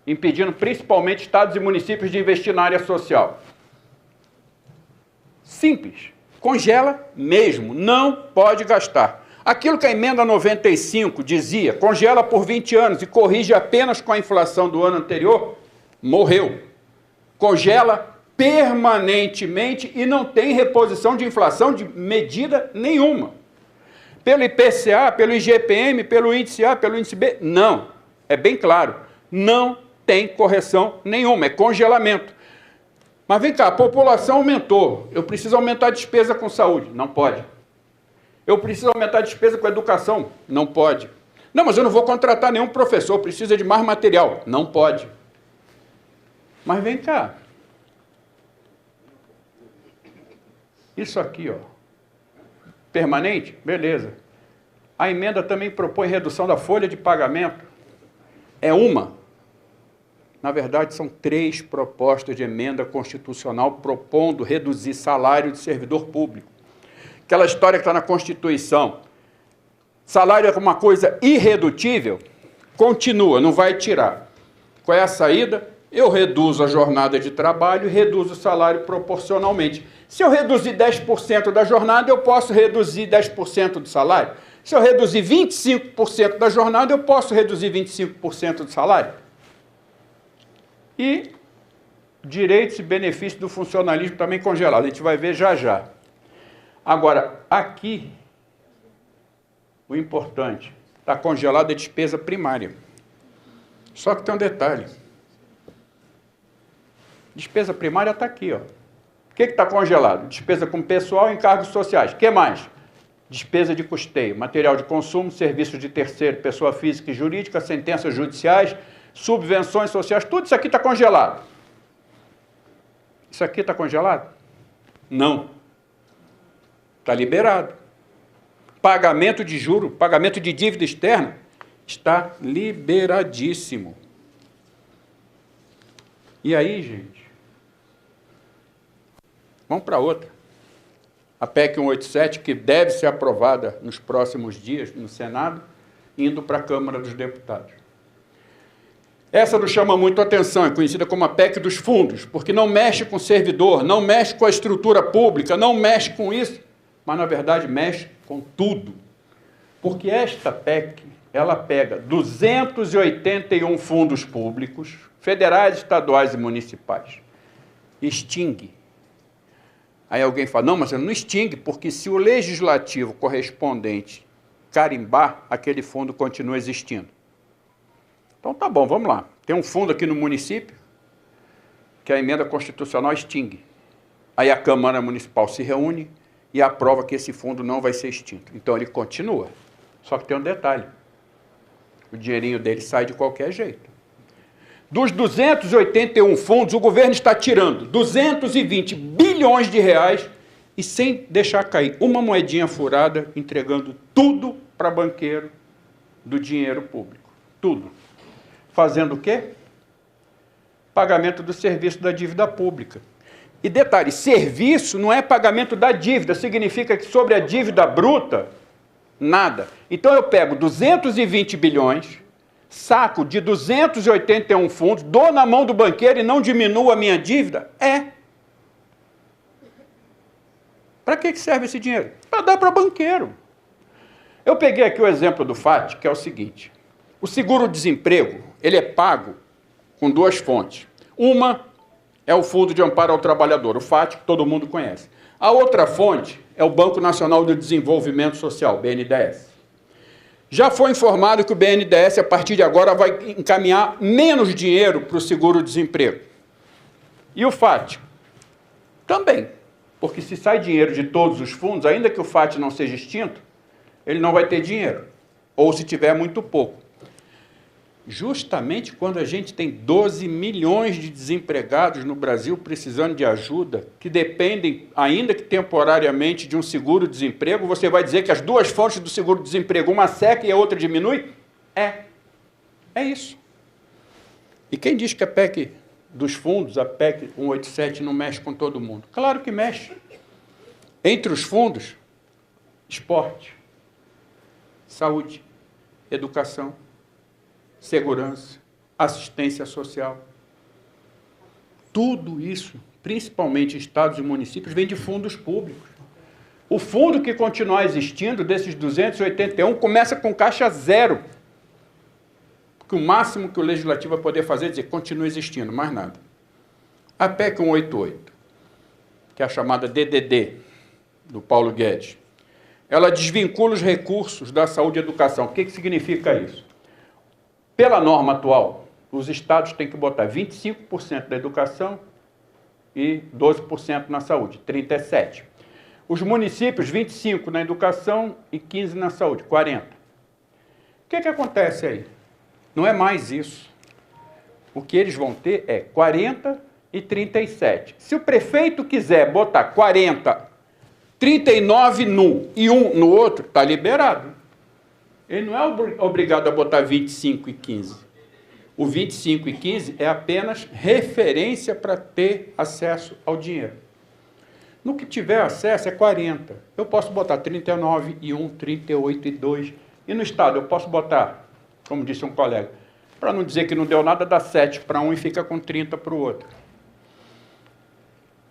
impedindo principalmente estados e municípios de investir na área social. Simples. Congela mesmo, não pode gastar. Aquilo que a emenda 95 dizia, congela por 20 anos e corrige apenas com a inflação do ano anterior, morreu. Congela permanentemente e não tem reposição de inflação de medida nenhuma. Pelo IPCA, pelo IGPM, pelo índice A, pelo índice B, não. É bem claro, não tem correção nenhuma, é congelamento. Mas vem cá, a população aumentou, eu preciso aumentar a despesa com saúde. Não pode. Eu preciso aumentar a despesa com educação. Não pode. Não, mas eu não vou contratar nenhum professor, precisa de mais material. Não pode. Mas vem cá. Isso aqui, ó. Permanente? Beleza. A emenda também propõe redução da folha de pagamento. É uma. Na verdade, são 3 propostas de emenda constitucional propondo reduzir salário de servidor público. Aquela história que está na Constituição. Salário é uma coisa irredutível, continua, não vai tirar. Qual é a saída? Eu reduzo a jornada de trabalho e reduzo o salário proporcionalmente. Se eu reduzir 10% da jornada, eu posso reduzir 10% do salário. Se eu reduzir 25% da jornada, eu posso reduzir 25% do salário. E direitos e benefícios do funcionalismo também congelados. A gente vai ver já já. Agora, aqui, o importante, está congelada a despesa primária. Só que tem um detalhe. Despesa primária está aqui, ó. O que está congelado? Despesa com pessoal e encargos sociais. O que mais? Despesa de custeio, material de consumo, serviços de terceiro, pessoa física e jurídica, sentenças judiciais, subvenções sociais, tudo isso aqui está congelado. Isso aqui está congelado? Não. Está liberado. Pagamento de juro, pagamento de dívida externa, está liberadíssimo. E aí, gente? Vamos para outra. A PEC 187, que deve ser aprovada nos próximos dias no Senado, indo para a Câmara dos Deputados. Essa nos chama muito a atenção, é conhecida como a PEC dos fundos, porque não mexe com o servidor, não mexe com a estrutura pública, não mexe com isso, mas, na verdade, mexe com tudo. Porque esta PEC, ela pega 281 fundos públicos, federais, estaduais e municipais, extingue. Aí alguém fala, não, mas não extingue, porque se o legislativo correspondente carimbar, aquele fundo continua existindo. Então tá bom, vamos lá. Tem um fundo aqui no município que a emenda constitucional extingue. Aí a Câmara Municipal se reúne e aprova que esse fundo não vai ser extinto. Então ele continua. Só que tem um detalhe. O dinheirinho dele sai de qualquer jeito. Dos 281 fundos, o governo está tirando 220 bilhões de reais e sem deixar cair uma moedinha furada, entregando tudo para banqueiro do dinheiro público. Tudo. Fazendo o quê? Pagamento do serviço da dívida pública. E detalhe, serviço não é pagamento da dívida, significa que sobre a dívida bruta, nada. Então eu pego 220 bilhões, saco de 281 fundos, dou na mão do banqueiro e não diminuo a minha dívida? Para que serve esse dinheiro? Para dar para banqueiro. Eu peguei aqui o exemplo do FAT, que é o seguinte. O seguro-desemprego, ele é pago com duas fontes. Uma é o Fundo de Amparo ao Trabalhador, o FAT, que todo mundo conhece. A outra fonte é o Banco Nacional de Desenvolvimento Social, BNDES. Já foi informado que o BNDES, a partir de agora, vai encaminhar menos dinheiro para o seguro-desemprego. E o FAT? Também, porque se sai dinheiro de todos os fundos, ainda que o FAT não seja extinto, ele não vai ter dinheiro, ou se tiver, muito pouco. Justamente quando a gente tem 12 milhões de desempregados no Brasil precisando de ajuda, que dependem, ainda que temporariamente, de um seguro-desemprego, você vai dizer que as duas fontes do seguro-desemprego, uma seca e a outra diminui? É isso. E quem diz que a PEC dos fundos, a PEC 187, não mexe com todo mundo? Claro que mexe. Entre os fundos, esporte, saúde, educação, segurança, assistência social. Tudo isso, principalmente estados e municípios, vem de fundos públicos. O fundo que continuar existindo, desses 281, começa com caixa zero. Porque o máximo que o legislativo vai poder fazer é dizer, continua existindo, mais nada. A PEC 188, que é a chamada DDD, do Paulo Guedes, ela desvincula os recursos da saúde e educação. O que significa isso? Pela norma atual, os estados têm que botar 25% da educação e 12% na saúde, 37%. Os municípios, 25% na educação e 15% na saúde, 40%. O que acontece aí? Não é mais isso. O que eles vão ter é 40% e 37%. Se o prefeito quiser botar 40%, 39% num e 1% no outro, está liberado. Ele não é obrigado a botar 25 e 15. O 25 e 15 é apenas referência para ter acesso ao dinheiro. No que tiver acesso é 40. Eu posso botar 39 e 1, 38 e 2. E no Estado eu posso botar, como disse um colega, para não dizer que não deu nada, dá 7 para um e fica com 30 para o outro.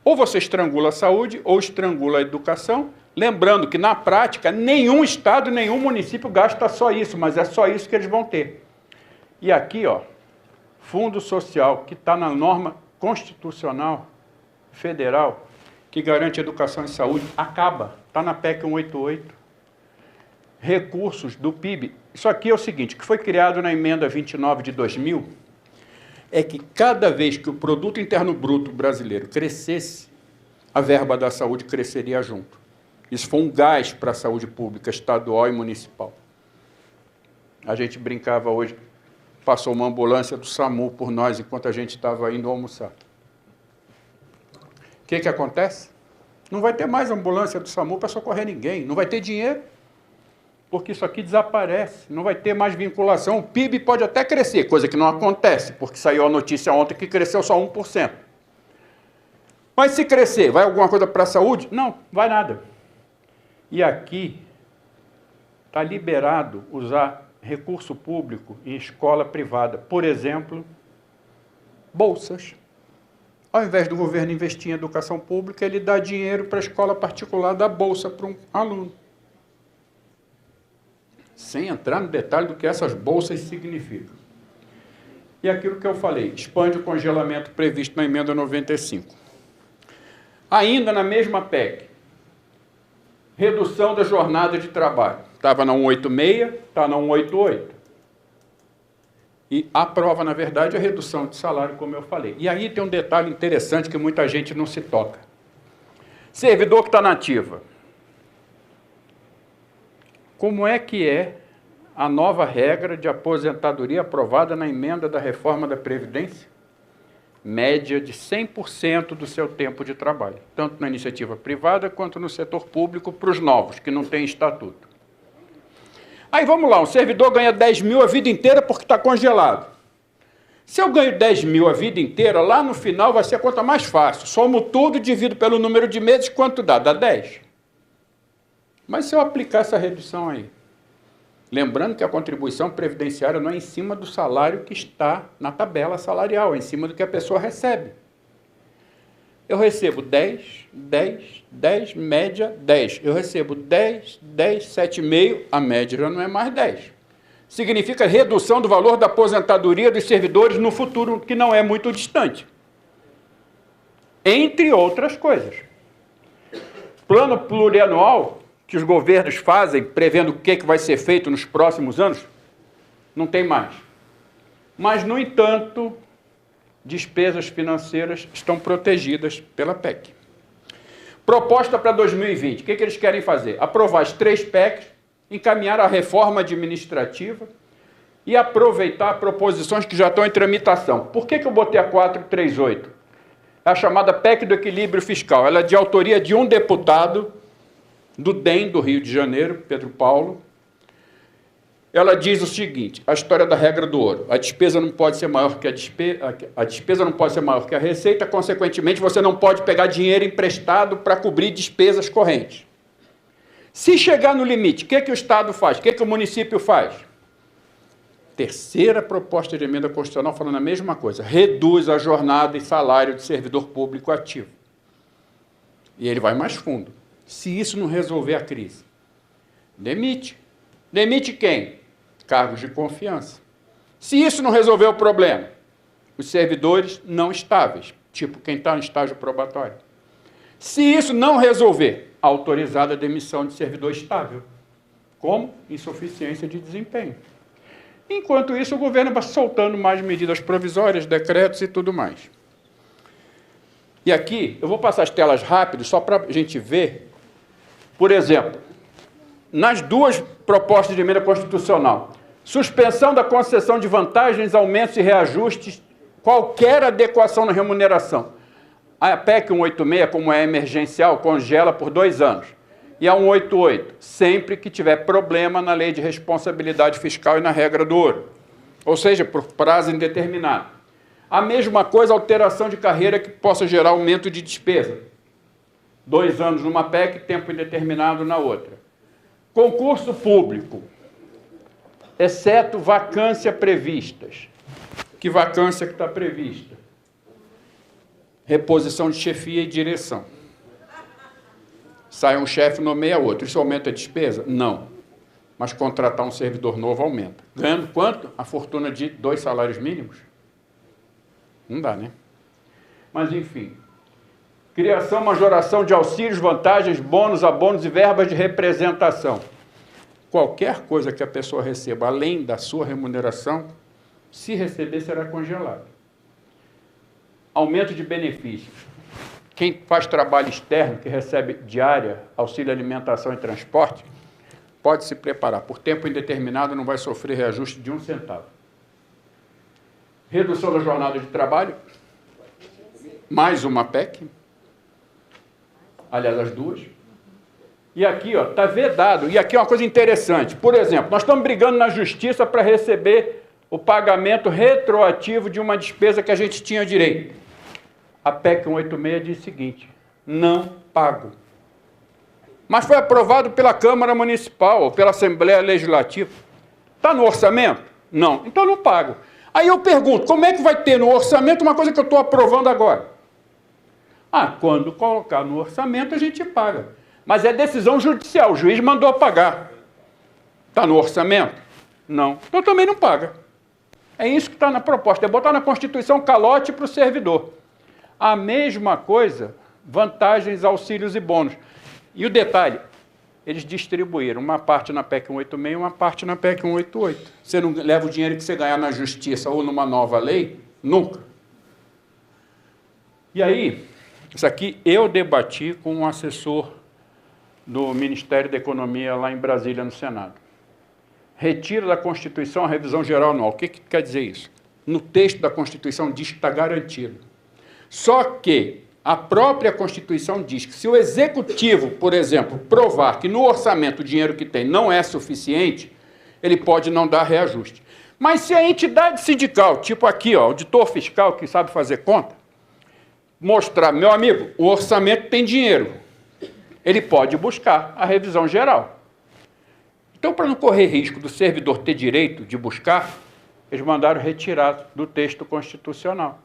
Ou você estrangula a saúde, ou estrangula a educação. Lembrando que, na prática, nenhum estado, nenhum município gasta só isso, mas é só isso que eles vão ter. E aqui, ó, Fundo Social, que está na norma constitucional federal, que garante educação e saúde, acaba, está na PEC 188. Recursos do PIB. Isso aqui é o seguinte, que foi criado na emenda 29 de 2000, é que cada vez que o produto interno bruto brasileiro crescesse, a verba da saúde cresceria junto. Isso foi um gás para a saúde pública estadual e municipal. A gente brincava hoje, passou uma ambulância do SAMU por nós enquanto a gente estava indo almoçar. O que acontece? Não vai ter mais ambulância do SAMU para socorrer ninguém, não vai ter dinheiro, porque isso aqui desaparece, não vai ter mais vinculação. O PIB pode até crescer, coisa que não acontece, porque saiu a notícia ontem que cresceu só 1%. Mas se crescer, vai alguma coisa para a saúde? Não, vai nada. E aqui está liberado usar recurso público em escola privada. Por exemplo, bolsas. Ao invés do governo investir em educação pública, ele dá dinheiro para a escola particular, dá bolsa para um aluno. Sem entrar no detalhe do que essas bolsas significam. E aquilo que eu falei, expande o congelamento previsto na emenda 95. Ainda na mesma PEC, redução da jornada de trabalho. Estava na 186, está na 188. E aprova, na verdade, a redução de salário, como eu falei. E aí tem um detalhe interessante que muita gente não se toca. Servidor que está na ativa. Como é que é a nova regra de aposentadoria aprovada na emenda da reforma da Previdência? Média de 100% do seu tempo de trabalho, tanto na iniciativa privada quanto no setor público, para os novos, que não têm estatuto. Aí vamos lá, um servidor ganha 10 mil a vida inteira porque está congelado. Se eu ganho 10 mil a vida inteira, lá no final vai ser a conta mais fácil. Somo tudo, divido pelo número de meses, quanto dá? Dá 10. Mas se eu aplicar essa redução aí, lembrando que a contribuição previdenciária não é em cima do salário que está na tabela salarial, é em cima do que a pessoa recebe. Eu recebo 10, 10, 10, média 10. Eu recebo 10, 10, 7,5, a média já não é mais 10. Significa redução do valor da aposentadoria dos servidores no futuro, que não é muito distante. Entre outras coisas. Plano plurianual que os governos fazem, prevendo o que vai ser feito nos próximos anos, não tem mais. Mas, no entanto, despesas financeiras estão protegidas pela PEC. Proposta para 2020. O que eles querem fazer? Aprovar as 3 PECs, encaminhar a reforma administrativa e aproveitar proposições que já estão em tramitação. Por que eu botei a 438? É a chamada PEC do equilíbrio fiscal. Ela é de autoria de um deputado do DEM do Rio de Janeiro, Pedro Paulo. Ela diz o seguinte: a história da regra do ouro. A despesa não pode ser maior que a despesa não pode ser maior que a receita, consequentemente, você não pode pegar dinheiro emprestado para cobrir despesas correntes. Se chegar no limite, o que o Estado faz? O que o município faz? Terceira proposta de emenda constitucional falando a mesma coisa. Reduz a jornada e salário de servidor público ativo. E ele vai mais fundo. Se isso não resolver a crise, demite. Demite quem? Cargos de confiança. Se isso não resolver o problema, os servidores não estáveis, tipo quem está em estágio probatório. Se isso não resolver, autorizada a demissão de servidor estável. Como? Insuficiência de desempenho. Enquanto isso, o governo vai soltando mais medidas provisórias, decretos e tudo mais. E aqui, eu vou passar as telas rápido, só para a gente ver. Por exemplo, nas 2 propostas de emenda constitucional, suspensão da concessão de vantagens, aumentos e reajustes, qualquer adequação na remuneração. A PEC 186, como é emergencial, congela por 2 anos. E a 188, sempre que tiver problema na lei de responsabilidade fiscal e na regra do ouro. Ou seja, por prazo indeterminado. A mesma coisa, alteração de carreira que possa gerar aumento de despesa. 2 anos numa PEC, tempo indeterminado na outra. Concurso público, exceto vacância previstas. Que vacância que está prevista? Reposição de chefia e direção. Sai um chefe, nomeia outro. Isso aumenta a despesa? Não. Mas contratar um servidor novo aumenta. Ganhando quanto? A fortuna de 2 salários mínimos? Não dá, né? Mas, enfim. Criação, majoração de auxílios, vantagens, bônus, abonos e verbas de representação. Qualquer coisa que a pessoa receba além da sua remuneração, se receber, será congelado. Aumento de benefícios. Quem faz trabalho externo, que recebe diária, auxílio alimentação e transporte, pode se preparar. Por tempo indeterminado, não vai sofrer reajuste de 1 centavo. Redução da jornada de trabalho. Mais uma PEC. Aliás, as 2. E aqui, ó, está vedado. E aqui é uma coisa interessante. Por exemplo, nós estamos brigando na justiça para receber o pagamento retroativo de uma despesa que a gente tinha direito. A PEC 186 diz o seguinte: não pago. Mas foi aprovado pela Câmara Municipal ou pela Assembleia Legislativa. Está no orçamento? Não. Então não pago. Aí eu pergunto, como é que vai ter no orçamento uma coisa que eu estou aprovando agora? Quando colocar no orçamento a gente paga. Mas é decisão judicial, o juiz mandou pagar. Está no orçamento? Não. Então também não paga. É isso que está na proposta, é botar na Constituição calote para o servidor. A mesma coisa, vantagens, auxílios e bônus. E o detalhe, eles distribuíram uma parte na PEC 186 e uma parte na PEC 188. Você não leva o dinheiro que você ganhar na justiça ou numa nova lei? Nunca. E aí, isso aqui eu debati com um assessor do Ministério da Economia lá em Brasília, no Senado. Retira da Constituição a revisão geral anual. O que quer dizer isso? No texto da Constituição diz que está garantido. Só que a própria Constituição diz que se o Executivo, por exemplo, provar que no orçamento o dinheiro que tem não é suficiente, ele pode não dar reajuste. Mas se a entidade sindical, tipo aqui, ó, auditor fiscal que sabe fazer conta, mostrar, meu amigo, o orçamento tem dinheiro, ele pode buscar a revisão geral. Então, para não correr risco do servidor ter direito de buscar, eles mandaram retirar do texto constitucional.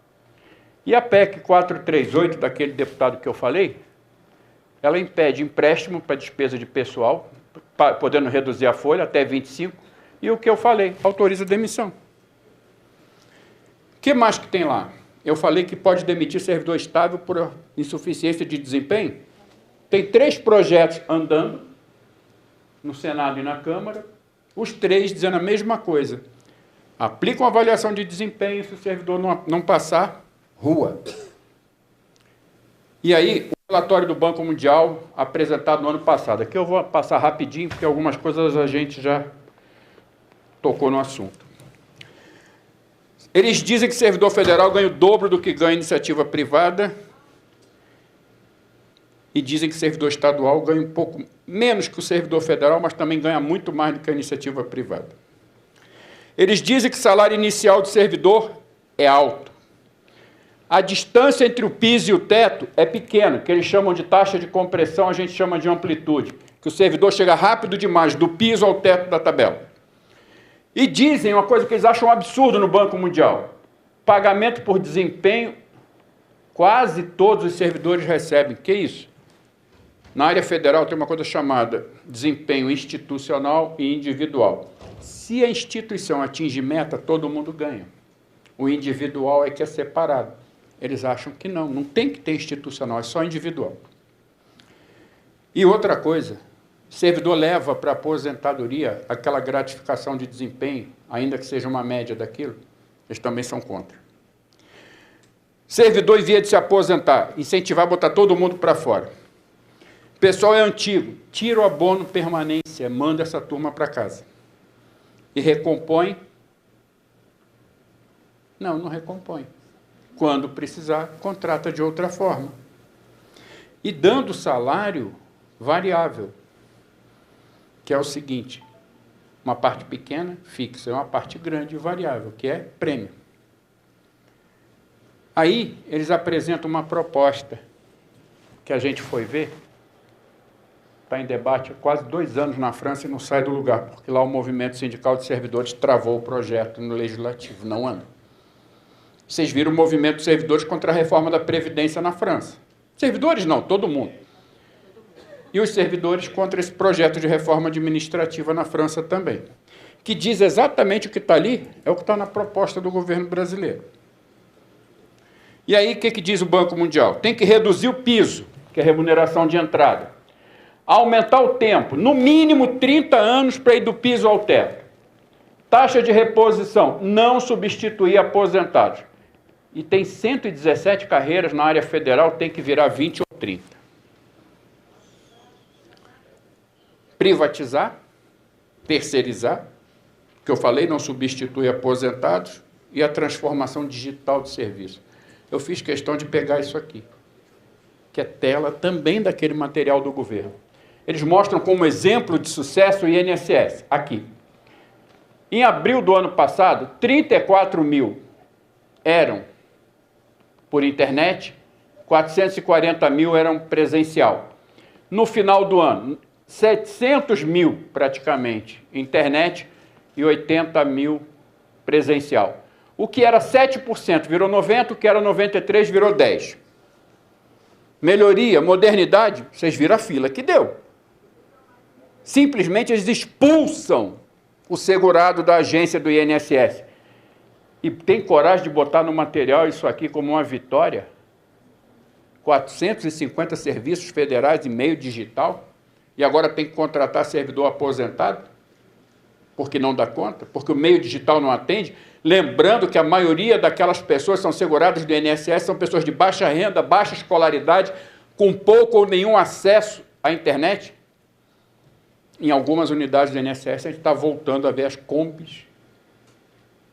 E a PEC 438, daquele deputado que eu falei, ela impede empréstimo para despesa de pessoal, podendo reduzir a folha até 25, e o que eu falei, autoriza demissão. O que mais que tem lá? Eu falei que pode demitir servidor estável por insuficiência de desempenho. Tem 3 projetos andando no Senado e na Câmara, os 3 dizendo a mesma coisa. Aplica uma avaliação de desempenho, se o servidor não passar, rua. E aí, o relatório do Banco Mundial, apresentado no ano passado. Aqui eu vou passar rapidinho, porque algumas coisas a gente já tocou no assunto. Eles dizem que servidor federal ganha o dobro do que ganha iniciativa privada e dizem que servidor estadual ganha um pouco menos que o servidor federal, mas também ganha muito mais do que a iniciativa privada. Eles dizem que o salário inicial do servidor é alto. A distância entre o piso e o teto é pequena, que eles chamam de taxa de compressão, a gente chama de amplitude, que o servidor chega rápido demais do piso ao teto da tabela. E dizem uma coisa que eles acham um absurdo no Banco Mundial: pagamento por desempenho, quase todos os servidores recebem. Que isso? Na área federal tem uma coisa chamada desempenho institucional e individual. Se a instituição atinge meta, todo mundo ganha. O individual é que é separado. Eles acham que não tem que ter institucional, é só individual. E outra coisa, servidor leva para a aposentadoria aquela gratificação de desempenho, ainda que seja uma média daquilo, eles também são contra. Servidor, em via de se aposentar, incentivar a botar todo mundo para fora. O pessoal é antigo, tira o abono permanência, manda essa turma para casa. E recompõe? Não recompõe. Quando precisar, contrata de outra forma. E dando salário variável, que é o seguinte: uma parte pequena, fixa, e uma parte grande, variável, que é prêmio. Aí, eles apresentam uma proposta que a gente foi ver, está em debate há quase 2 anos na França e não sai do lugar, porque lá o movimento sindical de servidores travou o projeto no Legislativo, não anda. Vocês viram o movimento de servidores contra a reforma da Previdência na França. Servidores não, todo mundo. E os servidores contra esse projeto de reforma administrativa na França também, que diz exatamente o que está ali, é o que está na proposta do governo brasileiro. E aí, o que diz o Banco Mundial? Tem que reduzir o piso, que é a remuneração de entrada. Aumentar o tempo, no mínimo 30 anos para ir do piso ao teto. Taxa de reposição, não substituir aposentados. E tem 117 carreiras na área federal, tem que virar 20 ou 30. Privatizar, terceirizar, que eu falei, não substitui aposentados, e a transformação digital de serviço. Eu fiz questão de pegar isso aqui, que é tela também daquele material do governo. Eles mostram como exemplo de sucesso o INSS, aqui. Em abril do ano passado, 34 mil eram por internet, 440 mil eram presencial. No final do ano, 700 mil praticamente internet e 80 mil presencial. O que era 7% virou 90%, o que era 93% virou 10%. Melhoria, modernidade, vocês viram a fila que deu. Simplesmente eles expulsam o segurado da agência do INSS. E tem coragem de botar no material isso aqui como uma vitória? 450 serviços federais e meio digital? E agora tem que contratar servidor aposentado? Porque não dá conta? Porque o meio digital não atende? Lembrando que a maioria daquelas pessoas que são seguradas do INSS são pessoas de baixa renda, baixa escolaridade, com pouco ou nenhum acesso à internet. Em algumas unidades do INSS, a gente está voltando a ver as combis,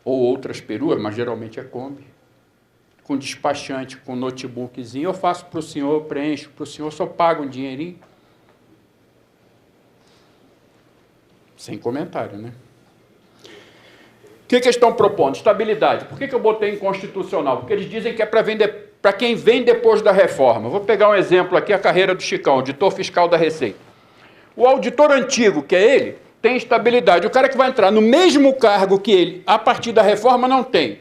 ou outras peruas, mas geralmente é Kombi, com despachante, com notebookzinho. Eu faço para o senhor, eu preencho para o senhor, só pago um dinheirinho. Sem comentário, né? O que eles estão propondo? Estabilidade. Por que eu botei inconstitucional? Porque eles dizem que é para quem vem depois da reforma. Vou pegar um exemplo aqui, a carreira do Chicão, auditor fiscal da Receita. O auditor antigo, que é ele, tem estabilidade. O cara que vai entrar no mesmo cargo que ele, a partir da reforma, não tem.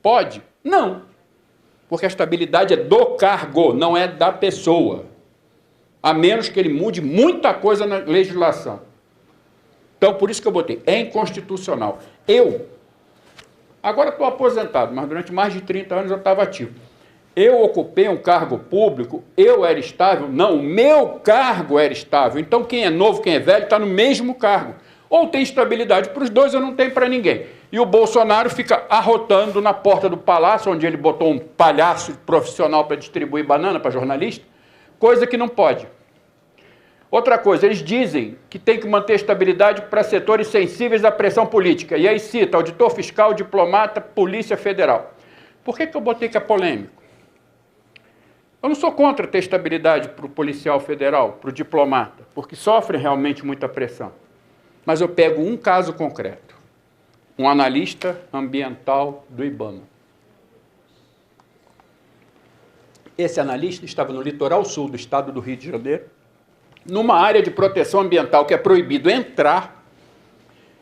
Pode? Não. porque a estabilidade é do cargo, não é da pessoa, a menos que ele mude muita coisa na legislação. Então, por isso que eu botei, é inconstitucional. Agora estou aposentado, mas durante mais de 30 anos eu estava ativo. Eu ocupei um cargo público, eu era estável? Não, o meu cargo era estável. Então, quem é novo, quem é velho, está no mesmo cargo. Ou tem estabilidade para os dois, ou não tem para ninguém. E o Bolsonaro fica arrotando na porta do palácio, onde ele botou um palhaço profissional para distribuir banana para jornalista, coisa que não pode. Outra coisa, eles dizem que tem que manter estabilidade para setores sensíveis à pressão política. E aí cita auditor fiscal, diplomata, Polícia Federal. Por que eu botei que é polêmico? Eu não sou contra ter estabilidade para o policial federal, para o diplomata, porque sofrem realmente muita pressão. Mas eu pego um caso concreto. Um analista ambiental do IBAMA. Esse analista estava no litoral sul do estado do Rio de Janeiro, numa área de proteção ambiental que é proibido entrar,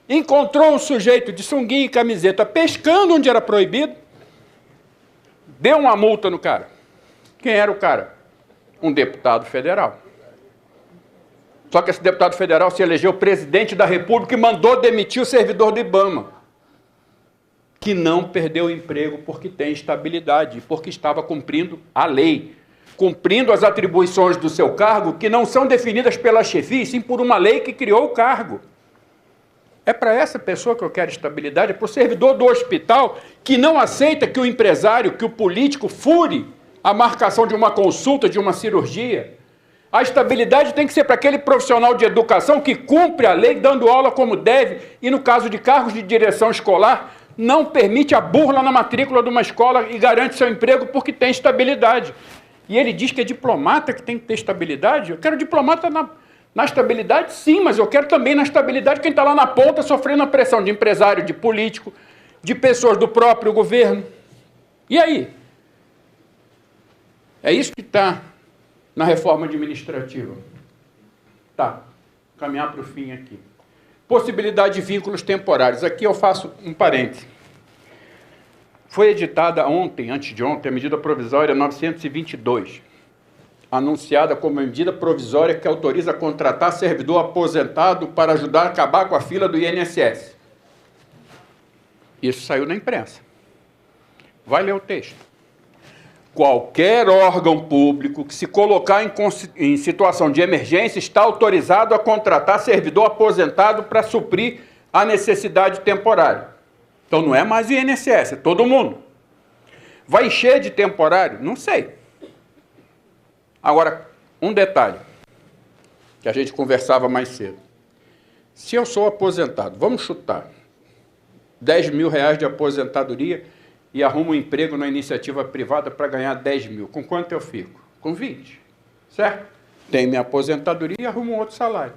encontrou um sujeito de sunguinha e camiseta pescando onde era proibido, deu uma multa no cara. Quem era o cara? Um deputado federal. Só que esse deputado federal se elegeu presidente da República e mandou demitir o servidor do IBAMA, que não perdeu o emprego porque tem estabilidade, porque estava cumprindo a lei, cumprindo as atribuições do seu cargo, que não são definidas pela chefia, sim por uma lei que criou o cargo. É para essa pessoa que eu quero estabilidade, é para o servidor do hospital que não aceita que o empresário, que o político fure a marcação de uma consulta, de uma cirurgia. A estabilidade tem que ser para aquele profissional de educação que cumpre a lei, dando aula como deve, e no caso de cargos de direção escolar, não permite a burla na matrícula de uma escola e garante seu emprego porque tem estabilidade. E ele diz que é diplomata que tem que ter estabilidade. Eu quero diplomata na estabilidade, sim, mas eu quero também na estabilidade quem está lá na ponta sofrendo a pressão de empresário, de político, de pessoas do próprio governo. E aí? É isso que está na reforma administrativa. Tá, caminhar para o fim aqui. Possibilidade de vínculos temporários. Aqui eu faço um parêntese. Foi editada ontem, antes de ontem, a medida provisória 922, anunciada como medida provisória que autoriza contratar servidor aposentado para ajudar a acabar com a fila do INSS. Isso saiu na imprensa. Vai ler o texto. Qualquer órgão público que se colocar em situação de emergência está autorizado a contratar servidor aposentado para suprir a necessidade temporária. Então não é mais o INSS, é todo mundo. Vai encher de temporário? Não sei. Agora, um detalhe, que a gente conversava mais cedo. Se eu sou aposentado, vamos chutar, 10 mil reais de aposentadoria e arrumo um emprego na iniciativa privada para ganhar 10 mil. Com quanto eu fico? Com 20, certo? Tenho minha aposentadoria e arrumo um outro salário.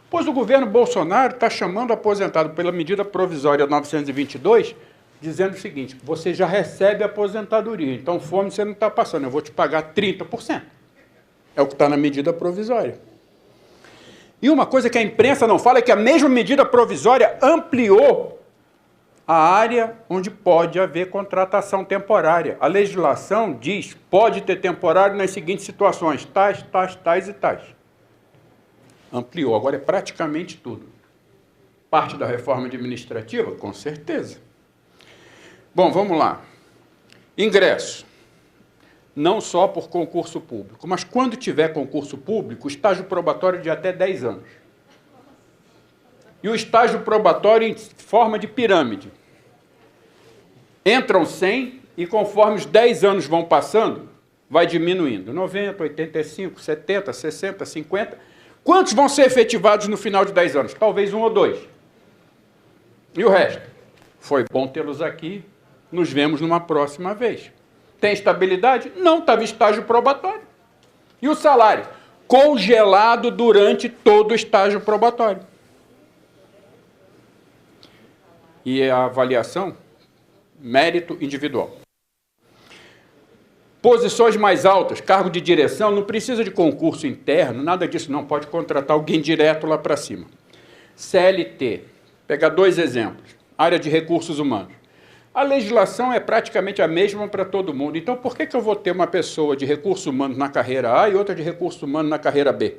Pois o governo Bolsonaro está chamando o aposentado pela medida provisória 922, dizendo o seguinte, você já recebe aposentadoria, então fome você não está passando, eu vou te pagar 30%. É o que está na medida provisória. E uma coisa que a imprensa não fala é que a mesma medida provisória ampliou a área onde pode haver contratação temporária. A legislação diz, pode ter temporário nas seguintes situações, tais, tais, tais e tais. Ampliou, agora é praticamente tudo. Parte da reforma administrativa? Com certeza. Bom, vamos lá. Ingresso. Não só por concurso público, mas quando tiver concurso público, estágio probatório de até 10 anos. E o estágio probatório em forma de pirâmide. Entram 100 e conforme os 10 anos vão passando, vai diminuindo. 90, 85, 70, 60, 50. Quantos vão ser efetivados no final de 10 anos? Talvez 1 ou 2. E o resto? Foi bom tê-los aqui. Nos vemos numa próxima vez. Tem estabilidade? Não, estava em estágio probatório. E o salário? Congelado durante todo o estágio probatório. E a avaliação? Mérito individual. Posições mais altas, cargo de direção, não precisa de concurso interno, nada disso, não. Pode contratar alguém direto lá para cima. CLT, pegar 2 exemplos. Área de recursos humanos. A legislação é praticamente a mesma para todo mundo. Então, por que eu vou ter uma pessoa de recursos humanos na carreira A e outra de recursos humanos na carreira B?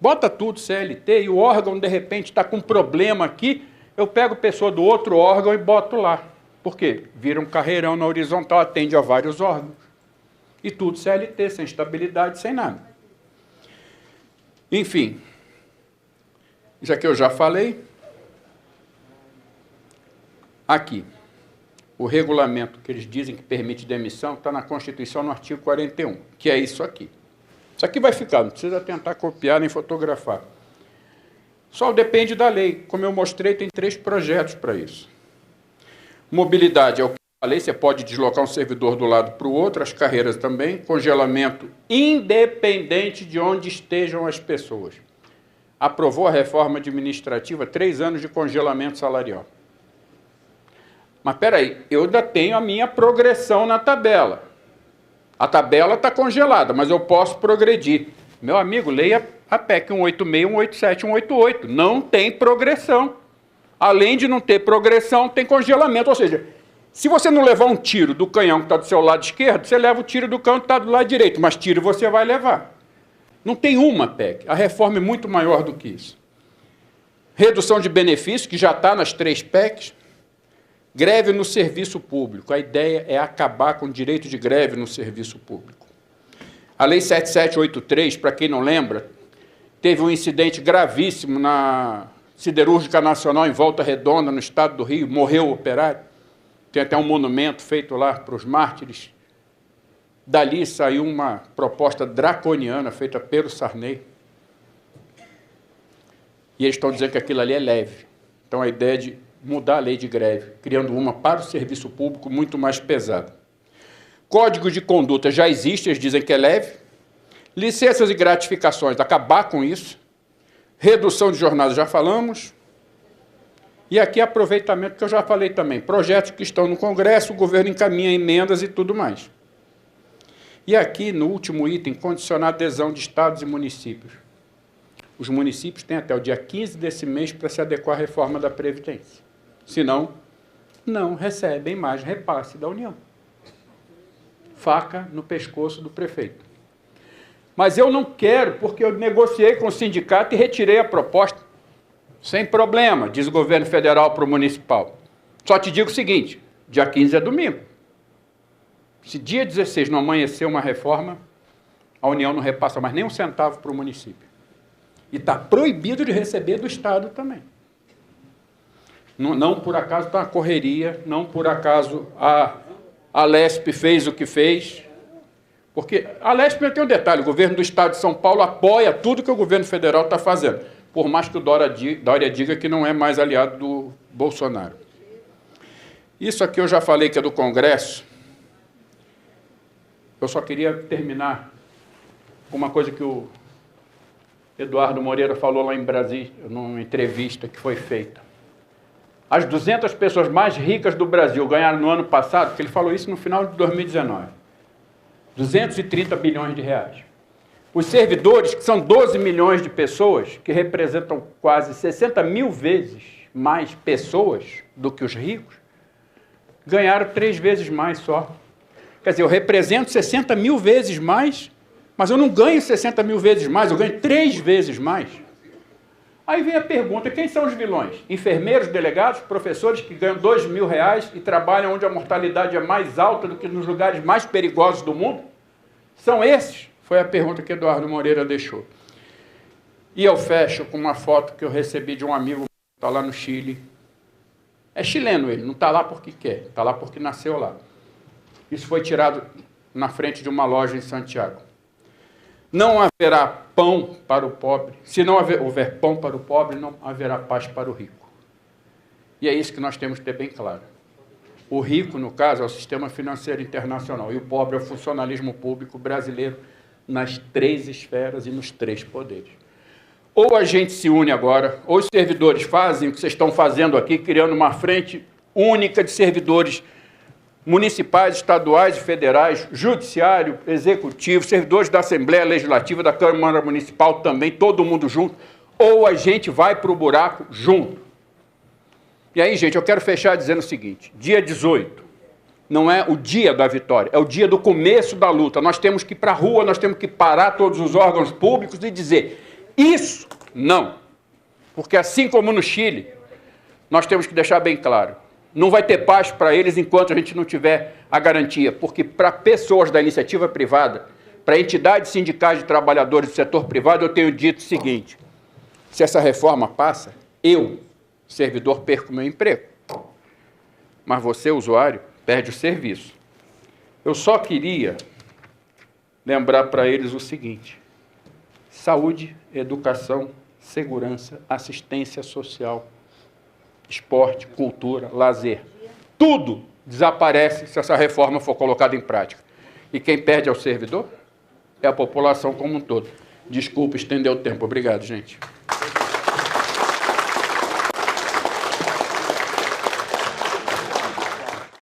Bota tudo CLT e o órgão, de repente, está com problema aqui, eu pego pessoa do outro órgão e boto lá. Por quê? Vira um carreirão na horizontal, atende a vários órgãos. E tudo CLT, sem estabilidade, sem nada. Enfim, já que eu já falei, aqui, o regulamento que eles dizem que permite demissão está na Constituição, no artigo 41, que é isso aqui. Isso aqui vai ficar, não precisa tentar copiar nem fotografar. Só depende da lei. Como eu mostrei, tem 3 projetos para isso. Mobilidade é o que eu falei, você pode deslocar um servidor do lado para o outro, as carreiras também. Congelamento independente de onde estejam as pessoas. Aprovou a reforma administrativa, 3 anos de congelamento salarial. Mas, espera aí, eu ainda tenho a minha progressão na tabela. A tabela está congelada, mas eu posso progredir. Meu amigo, leia a PEC 186, 187, 188. Não tem progressão. Além de não ter progressão, tem congelamento. Ou seja, se você não levar um tiro do canhão que está do seu lado esquerdo, você leva o tiro do canhão que está do lado direito, mas tiro você vai levar. Não tem uma PEC. A reforma é muito maior do que isso. Redução de benefícios, que já está nas 3 PECs. Greve no serviço público. A ideia é acabar com o direito de greve no serviço público. A Lei 7783, para quem não lembra, teve um incidente gravíssimo na Siderúrgica Nacional, em Volta Redonda, no estado do Rio. Morreu o operário. Tem até um monumento feito lá para os mártires. Dali saiu uma proposta draconiana feita pelo Sarney. E eles estão dizendo que aquilo ali é leve. Então, a ideia é de mudar a lei de greve, criando uma para o serviço público muito mais pesada. Código de conduta já existe, eles dizem que é leve. Licenças e gratificações, acabar com isso. Redução de jornadas, já falamos. E aqui aproveitamento, que eu já falei também. Projetos que estão no Congresso, o governo encaminha emendas e tudo mais. E aqui, no último item, condicionar adesão de estados e municípios. Os municípios têm até o dia 15 desse mês para se adequar à reforma da Previdência. Senão, não recebem mais repasse da União. Faca no pescoço do prefeito. Mas eu não quero, porque eu negociei com o sindicato e retirei a proposta. Sem problema, diz o governo federal para o municipal. Só te digo o seguinte, dia 15 é domingo. Se dia 16 não amanhecer uma reforma, a União não repassa mais nem um centavo para o município. E está proibido de receber do Estado também. Não por acaso está uma correria, não por acaso a Lesp fez o que fez. Porque a Lesp tem um detalhe, o governo do Estado de São Paulo apoia tudo que o governo federal está fazendo, por mais que o Dória diga que não é mais aliado do Bolsonaro. Isso aqui eu já falei que é do Congresso. Eu só queria terminar com uma coisa que o Eduardo Moreira falou lá em Brasília, numa entrevista que foi feita. As 200 pessoas mais ricas do Brasil ganharam no ano passado, porque ele falou isso no final de 2019, 230 bilhões de reais. Os servidores, que são 12 milhões de pessoas, que representam quase 60 mil vezes mais pessoas do que os ricos, ganharam 3 vezes mais só. Quer dizer, eu represento 60 mil vezes mais, mas eu não ganho 60 mil vezes mais, eu ganho 3 vezes mais. Aí vem a pergunta, quem são os vilões? Enfermeiros, delegados, professores que ganham 2 mil reais e trabalham onde a mortalidade é mais alta do que nos lugares mais perigosos do mundo? São esses? Foi a pergunta que Eduardo Moreira deixou. E eu fecho com uma foto que eu recebi de um amigo que está lá no Chile. É chileno ele, não está lá porque quer, está lá porque nasceu lá. Isso foi tirado na frente de uma loja em Santiago. Não haverá pão para o pobre. Se não houver pão para o pobre, não haverá paz para o rico. E é isso que nós temos que ter bem claro. O rico, no caso, é o sistema financeiro internacional, e o pobre é o funcionalismo público brasileiro nas 3 esferas e nos 3 poderes. Ou a gente se une agora, ou os servidores fazem o que vocês estão fazendo aqui, criando uma frente única de servidores municipais, estaduais e federais, judiciário, executivo, servidores da Assembleia Legislativa, da Câmara Municipal também, todo mundo junto, ou a gente vai para o buraco junto. E aí, gente, eu quero fechar dizendo o seguinte, dia 18 não é o dia da vitória, é o dia do começo da luta. Nós temos que ir para a rua, nós temos que parar todos os órgãos públicos e dizer, isso não. Porque assim como no Chile, nós temos que deixar bem claro, não vai ter paz para eles enquanto a gente não tiver a garantia, porque para pessoas da iniciativa privada, para entidades sindicais de trabalhadores do setor privado, eu tenho dito o seguinte, se essa reforma passa, eu, servidor, perco meu emprego. Mas você, usuário, perde o serviço. Eu só queria lembrar para eles o seguinte, saúde, educação, segurança, assistência social, esporte, cultura, lazer, tudo desaparece se essa reforma for colocada em prática. E quem perde é o servidor? É a população como um todo. Desculpa estender o tempo. Obrigado, gente.